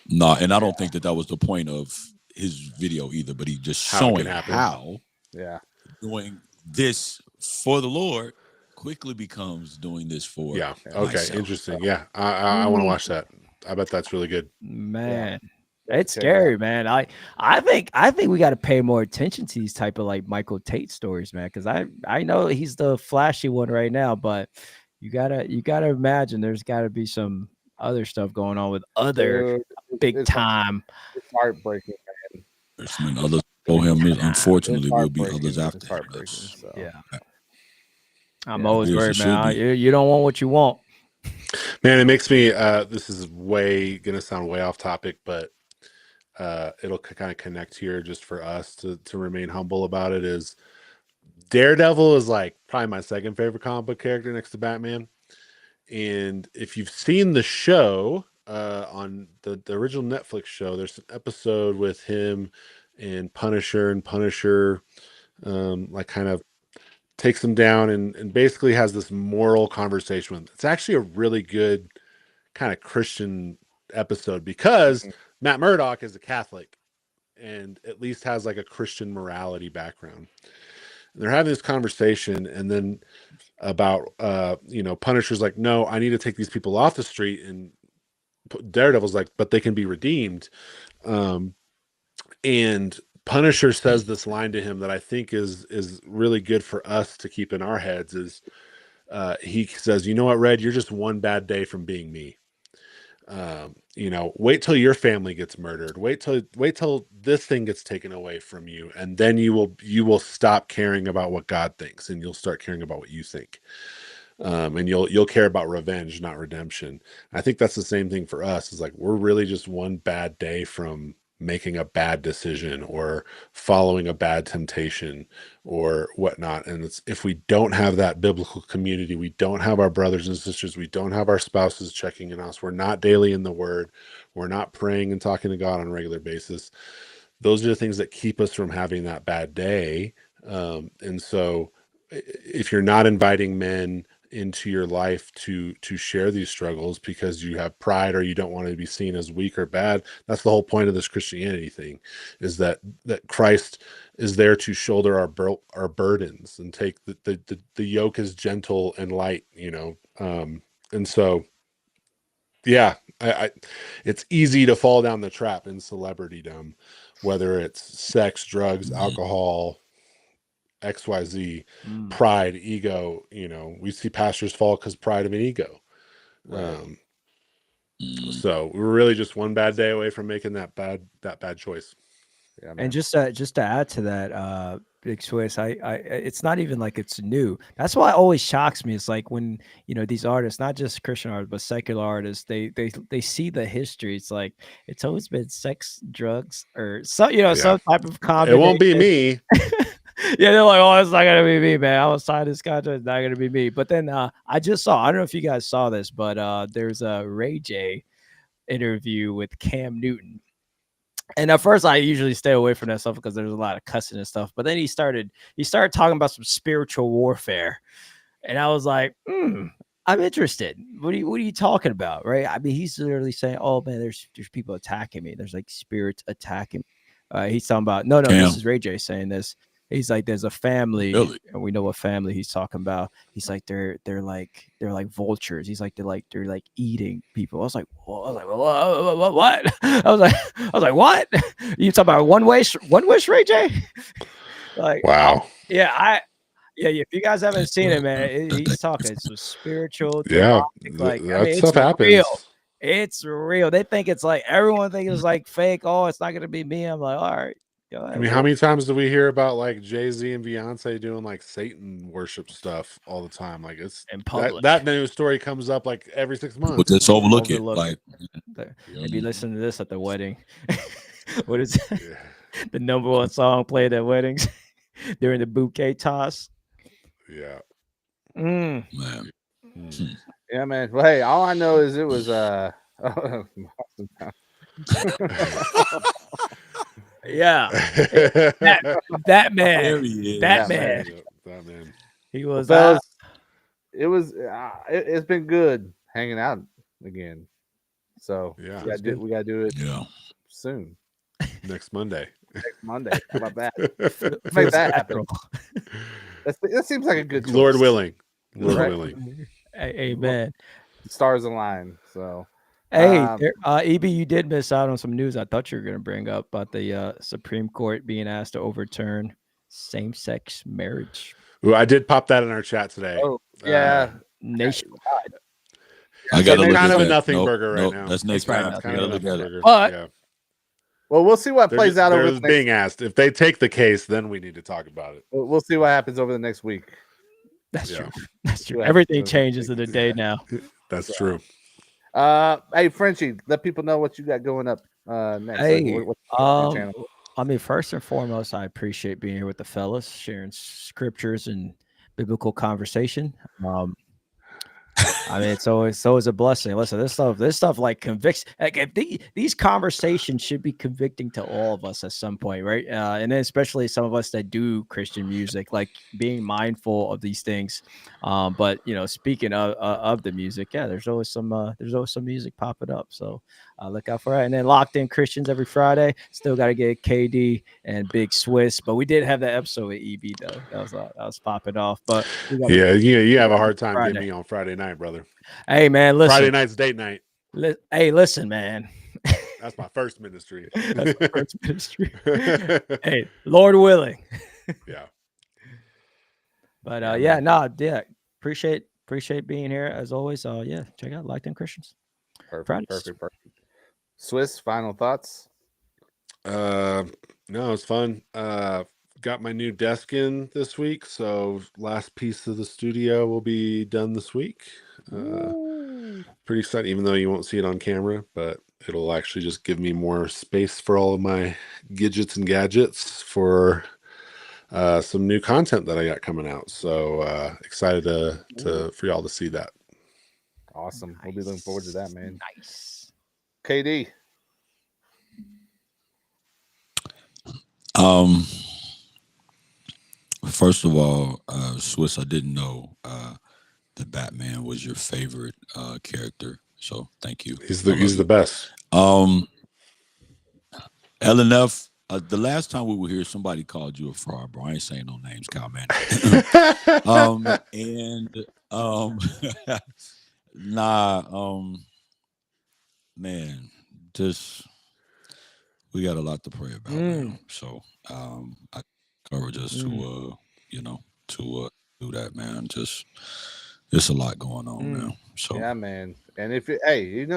[SPEAKER 2] No, and I don't think that was the point of his video either. But he just showing how, doing this for the Lord quickly becomes doing this for
[SPEAKER 1] Okay,
[SPEAKER 2] myself.
[SPEAKER 1] interesting. Yeah, I want to watch that. I bet that's really good.
[SPEAKER 3] Man. It's scary, man. I think we got to pay more attention to these type of like Michael Tate stories, man, because I know he's the flashy one right now, but you gotta imagine there's got to be some other stuff going on with other big time.
[SPEAKER 4] It's heartbreaking, man.
[SPEAKER 2] There's been others for him. Unfortunately, will be others after him.
[SPEAKER 3] Yeah. I'm always worried, man. You don't want what you want.
[SPEAKER 1] Man, it makes me. This is gonna sound way off topic, but it'll kind of connect here just for us to remain humble about it. Is Daredevil is like probably my second favorite comic book character next to Batman, and if you've seen the show on the original Netflix show, there's an episode with him and Punisher like kind of takes him down and basically has this moral conversation with him. It's actually a really good kind of Christian episode because Matt Murdock is a Catholic and at least has like a Christian morality background. And they're having this conversation, and then about Punisher's like, no, I need to take these people off the street, and Daredevil's like, but they can be redeemed. And Punisher says this line to him that I think is really good for us to keep in our heads is he says, you know what, Red, you're just one bad day from being me. Wait till your family gets murdered. Wait till this thing gets taken away from you. And then you will stop caring about what God thinks, and you'll start caring about what you think. And you'll care about revenge, not redemption. I think that's the same thing for us. Is like, we're really just one bad day from making a bad decision or following a bad temptation or whatnot. And it's, if we don't have that biblical community, we don't have our brothers and sisters, we don't have our spouses checking in us, we're not daily in the word, we're not praying and talking to God on a regular basis. Those are the things that keep us from having that bad day. And so if you're not inviting men into your life to share these struggles because you have pride or you don't want to be seen as weak or bad, that's the whole point of this Christianity thing, is that Christ is there to shoulder our burdens and take the yoke is gentle and light, and so I it's easy to fall down the trap in celebritydom, whether it's sex, drugs, alcohol, XYZ, pride, ego. We see pastors fall because pride of an ego. So we're really just one bad day away from making that bad choice.
[SPEAKER 3] Yeah, man. And just to add to that, Big Swiss, I it's not even like it's new. That's why it always shocks me. It's like when these artists, not just Christian artists but secular artists, they see the history. It's like it's always been sex, drugs, or some some type of combination.
[SPEAKER 1] It won't be me.
[SPEAKER 3] Yeah, they're like, oh, it's not gonna be me, man. I was signed this contract, it's not gonna be me. But then I just saw, I don't know if you guys saw this, but there's a Ray J interview with Cam Newton. And at first I usually stay away from that stuff because there's a lot of cussing and stuff. But then he started talking about some spiritual warfare. And I was like, I'm interested. What are you talking about? Right. I mean, he's literally saying, oh man, there's people attacking me. There's like spirits attacking me. He's talking about, no, this is Ray J saying this. He's like, there's a family,
[SPEAKER 2] Really?
[SPEAKER 3] and we know what family he's talking about. He's like, they're like vultures. He's like, they're like eating people. I was like, what? I was like, what? You talking about one wish, Ray J? Like,
[SPEAKER 1] Wow.
[SPEAKER 3] yeah, if you guys haven't seen it, man, he's talking some spiritual,
[SPEAKER 1] Yeah,
[SPEAKER 3] demonic, like, I
[SPEAKER 1] that
[SPEAKER 3] mean,
[SPEAKER 1] stuff
[SPEAKER 3] it's
[SPEAKER 1] happens.
[SPEAKER 3] real. It's real. They think it's like everyone thinks it's like fake. Oh, it's not gonna be me. I'm like, all right. Go ahead,
[SPEAKER 1] I mean, how many times do we hear about like Jay-Z and Beyonce doing like Satan worship stuff all the time? Like it's
[SPEAKER 3] in public?
[SPEAKER 1] that news story comes up like every 6 months.
[SPEAKER 2] But just overlook it.
[SPEAKER 3] Overlook
[SPEAKER 2] Like,
[SPEAKER 3] They be listening to this at the wedding. What is it?
[SPEAKER 1] Yeah.
[SPEAKER 3] The number one song played at weddings during the bouquet toss?
[SPEAKER 1] Yeah.
[SPEAKER 2] man.
[SPEAKER 4] Yeah, man. Well, hey, all I know is it was
[SPEAKER 3] Yeah, that man.
[SPEAKER 2] There he is.
[SPEAKER 3] That
[SPEAKER 4] Yeah,
[SPEAKER 3] man.
[SPEAKER 1] That man.
[SPEAKER 3] He was.
[SPEAKER 4] fellas, it was. It's been good hanging out again. So
[SPEAKER 1] Yeah.
[SPEAKER 4] we gotta do it
[SPEAKER 2] Yeah.
[SPEAKER 4] soon.
[SPEAKER 1] Next Monday.
[SPEAKER 4] Next Monday. How about that? Make
[SPEAKER 3] feels
[SPEAKER 4] that happen.
[SPEAKER 3] natural.
[SPEAKER 4] That seems like a good choice.
[SPEAKER 1] Lord willing. Lord
[SPEAKER 4] Right.
[SPEAKER 1] willing.
[SPEAKER 3] Amen.
[SPEAKER 4] Stars align. So
[SPEAKER 3] Hey,
[SPEAKER 4] Um,
[SPEAKER 3] EB, you did miss out on some news I thought you were going to bring up about the Supreme Court being asked to overturn same-sex marriage
[SPEAKER 1] Ooh, I did pop that in our chat today.
[SPEAKER 4] oh yeah.
[SPEAKER 3] nationwide.
[SPEAKER 2] I got to
[SPEAKER 1] It's
[SPEAKER 2] look
[SPEAKER 1] kind
[SPEAKER 2] at
[SPEAKER 1] of a
[SPEAKER 2] that.
[SPEAKER 1] nothing
[SPEAKER 2] Nope,
[SPEAKER 1] burger right
[SPEAKER 2] nope,
[SPEAKER 1] now.
[SPEAKER 2] That's next
[SPEAKER 3] It's right
[SPEAKER 2] time.
[SPEAKER 3] now.
[SPEAKER 2] I
[SPEAKER 1] Kind
[SPEAKER 2] got
[SPEAKER 1] of
[SPEAKER 2] to
[SPEAKER 1] a
[SPEAKER 2] look
[SPEAKER 1] nothing
[SPEAKER 2] at it.
[SPEAKER 1] burger.
[SPEAKER 3] But-
[SPEAKER 1] Yeah.
[SPEAKER 4] Well, we'll see what
[SPEAKER 1] They're
[SPEAKER 4] plays out
[SPEAKER 1] they're
[SPEAKER 4] over
[SPEAKER 1] just
[SPEAKER 4] the next.
[SPEAKER 1] being asked. If they take the case, then we need to talk about it.
[SPEAKER 4] We'll see what happens over the next week.
[SPEAKER 3] That's
[SPEAKER 1] Yeah.
[SPEAKER 3] true. That's true.
[SPEAKER 4] Yeah.
[SPEAKER 3] Everything changes in a day now.
[SPEAKER 1] That's true.
[SPEAKER 4] Hey, Frenchie, let people know what you got going up next.
[SPEAKER 3] Hey,
[SPEAKER 4] What's your channel?
[SPEAKER 3] I mean, first and foremost, I appreciate being here with the fellas, sharing scriptures and biblical conversation. I mean, it's always a blessing. Listen, this stuff like convicts. Like these conversations should be convicting to all of us at some point, right? And then especially some of us that do Christian music, like being mindful of these things. But speaking of the music, yeah, there's always some music popping up. So look out for that. And then Locked In Christians every Friday. Still got to get KD and Big Swiss, but we did have that episode with EB though. That was popping off. But
[SPEAKER 1] Yeah, you have a hard time
[SPEAKER 3] Friday.
[SPEAKER 1] getting me on Friday night, brother.
[SPEAKER 3] Hey man, listen.
[SPEAKER 1] Friday night's date night.
[SPEAKER 3] Hey, listen, man.
[SPEAKER 1] That's my first ministry.
[SPEAKER 3] That's my first ministry. Hey, Lord willing.
[SPEAKER 1] Yeah.
[SPEAKER 3] But
[SPEAKER 4] Yeah, man.
[SPEAKER 3] appreciate being here as always. Check out Locked In Christians.
[SPEAKER 4] Perfect. Swiss, final thoughts.
[SPEAKER 1] No, it's fun. Got my new desk in this week, so last piece of the studio will be done this week. Pretty excited, even though you won't see it on camera, but it'll actually just give me more space for all of my gadgets and gadgets for some new content that I got coming out. So excited to for y'all to see that.
[SPEAKER 4] Awesome. We'll be looking forward to that, man.
[SPEAKER 3] Nice.
[SPEAKER 4] KD.
[SPEAKER 2] First of all, Swiss, I didn't know that Batman was your favorite character. So thank you.
[SPEAKER 1] He's the best.
[SPEAKER 2] LNF, the last time we were here, somebody called you a fraud, bro. I ain't saying no names, Kyle, man. Man, just we got a lot to pray about, man. So I encourage us to do that, man. Just there's a lot going on, man. So
[SPEAKER 4] Yeah, man. And if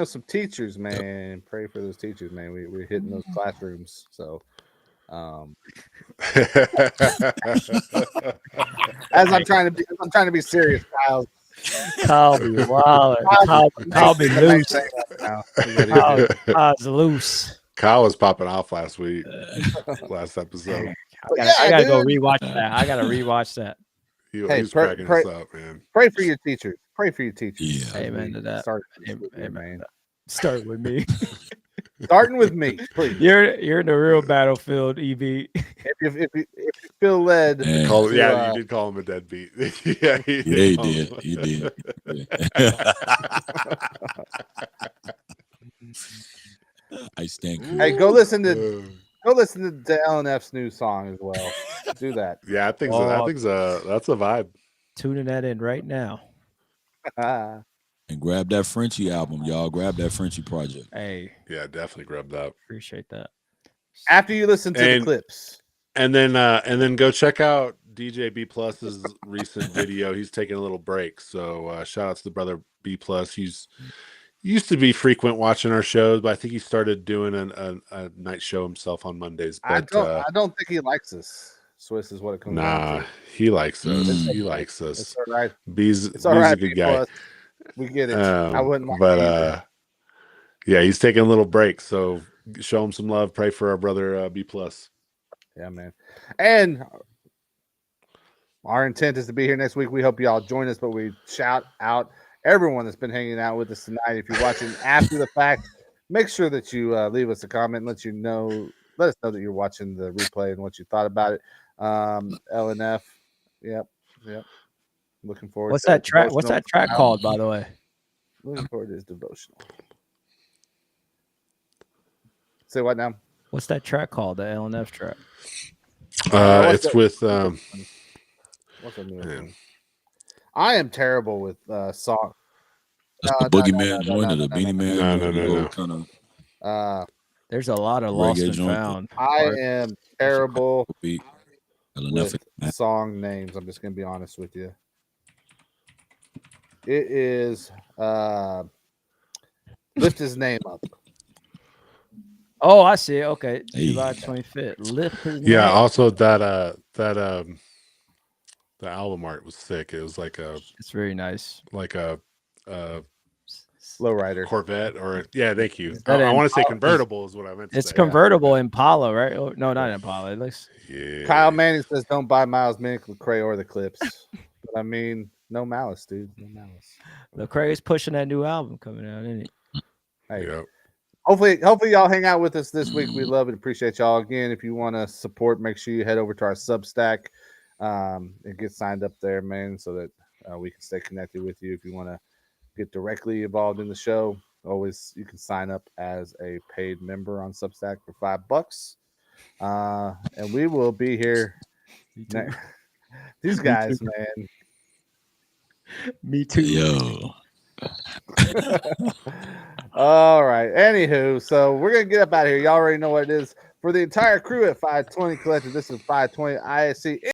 [SPEAKER 4] some teachers, man, pray for those teachers, man. We're hitting those classrooms. So as I'm trying to be serious, Kyle.
[SPEAKER 3] Kyle be wild. Kyle be loose. Kyle's loose.
[SPEAKER 1] Kyle was popping off last week, last episode.
[SPEAKER 3] I gotta go rewatch that. I gotta rewatch that.
[SPEAKER 1] He was cracking us up, man.
[SPEAKER 4] Pray for your teachers. Pray for your teachers.
[SPEAKER 2] Yeah.
[SPEAKER 3] Amen to that.
[SPEAKER 4] Start
[SPEAKER 3] Amen. Start with me.
[SPEAKER 4] Starting with me, please.
[SPEAKER 3] You're in the real battlefield, EB.
[SPEAKER 4] If you feel led,
[SPEAKER 2] Yeah.
[SPEAKER 1] You did call him a deadbeat. Yeah,
[SPEAKER 2] he did. He did. I stand.
[SPEAKER 4] hey, go listen to LNF's new song as well. Do that.
[SPEAKER 1] Yeah, I think so. I think that's a vibe.
[SPEAKER 3] Tuning that in right now.
[SPEAKER 4] Ah,
[SPEAKER 2] And grab that Frenchie album, y'all. Grab that Frenchie project.
[SPEAKER 3] Hey,
[SPEAKER 1] Yeah, definitely grab that.
[SPEAKER 3] appreciate that.
[SPEAKER 4] after you listen to the
[SPEAKER 1] And-
[SPEAKER 4] clips.
[SPEAKER 1] And then go check out DJ B Plus's recent video. He's taking a little break. So shout out to the brother B Plus. He's used to be frequent watching our shows, but I think he started doing a night show himself on Mondays. But
[SPEAKER 4] I don't think he likes us. Swiss is what it comes down
[SPEAKER 1] nah,
[SPEAKER 4] to.
[SPEAKER 1] he likes us.
[SPEAKER 2] Mm.
[SPEAKER 1] He likes
[SPEAKER 4] It's
[SPEAKER 1] us.
[SPEAKER 4] all right.
[SPEAKER 1] B's
[SPEAKER 4] It's all
[SPEAKER 1] B's
[SPEAKER 4] right.
[SPEAKER 1] a good guy.
[SPEAKER 4] B+. We get it. I wouldn't mind
[SPEAKER 1] But
[SPEAKER 4] either.
[SPEAKER 1] yeah, he's taking a little break. So show him some love. Pray for our brother B Plus.
[SPEAKER 4] Yeah, man. And our intent is to be here next week. We hope y'all join us, but we shout out everyone that's been hanging out with us tonight. If you're watching after the fact, make sure that you leave us a comment and let us know that you're watching the replay and what you thought about it. LNF. Yep. Looking forward
[SPEAKER 3] What's
[SPEAKER 4] to
[SPEAKER 3] that track? What's
[SPEAKER 4] devotional.
[SPEAKER 3] that track called, by the way?
[SPEAKER 4] Looking forward to his devotional. Say what now?
[SPEAKER 3] What's that track called? The LNF track.
[SPEAKER 4] What's
[SPEAKER 1] It's
[SPEAKER 4] that-
[SPEAKER 1] with
[SPEAKER 4] What's the newest
[SPEAKER 1] man.
[SPEAKER 4] one? I am terrible with song.
[SPEAKER 2] That's
[SPEAKER 4] No,
[SPEAKER 2] the
[SPEAKER 4] no,
[SPEAKER 2] Boogeyman
[SPEAKER 4] no,
[SPEAKER 2] joint
[SPEAKER 4] no,
[SPEAKER 2] or the
[SPEAKER 4] no,
[SPEAKER 2] Beanie Man.
[SPEAKER 1] no,
[SPEAKER 2] joint,
[SPEAKER 1] no,
[SPEAKER 2] the
[SPEAKER 1] no.
[SPEAKER 2] little kind of
[SPEAKER 3] There's a lot of lost
[SPEAKER 2] reggae
[SPEAKER 3] and
[SPEAKER 2] joint.
[SPEAKER 3] found.
[SPEAKER 4] I
[SPEAKER 3] art.
[SPEAKER 4] am terrible
[SPEAKER 2] beat.
[SPEAKER 4] with song names. I'm just gonna be honest with you. It is lift his name up.
[SPEAKER 3] Oh, I see. Okay,
[SPEAKER 2] Hey.
[SPEAKER 3] July 25th. Lift his
[SPEAKER 1] Yeah,
[SPEAKER 3] name.
[SPEAKER 1] also the album art was sick. It was like a
[SPEAKER 3] It's very nice.
[SPEAKER 4] Lowrider.
[SPEAKER 1] Corvette or thank you.
[SPEAKER 3] Is that
[SPEAKER 1] I
[SPEAKER 3] an
[SPEAKER 1] want to say
[SPEAKER 3] Impala?
[SPEAKER 1] convertible is what I meant to
[SPEAKER 3] It's
[SPEAKER 1] say.
[SPEAKER 3] convertible Impala, right? Oh, no, not Impala. It looks.
[SPEAKER 1] Yeah.
[SPEAKER 4] Kyle Manning says don't buy Miles Minnick, Lecrae, or the clips. But I mean, no malice, dude. No malice.
[SPEAKER 3] Lecrae's pushing that new album coming out, isn't it?
[SPEAKER 4] Hey,
[SPEAKER 1] Yep.
[SPEAKER 4] hopefully y'all hang out with us this week. We love and appreciate y'all. Again, if you want to support, make sure you head over to our Substack and get signed up there, man, so that we can stay connected with you. If you want to get directly involved in the show, always you can sign up as a paid member on Substack for $5. And we will be here. These guys, man.
[SPEAKER 3] Me too.
[SPEAKER 2] Yo.
[SPEAKER 4] All right. Anywho, so we're gonna get up out of here. Y'all already know what it is. For the entire crew at FiveTwenty Collective, this is FiveTwenty ISC.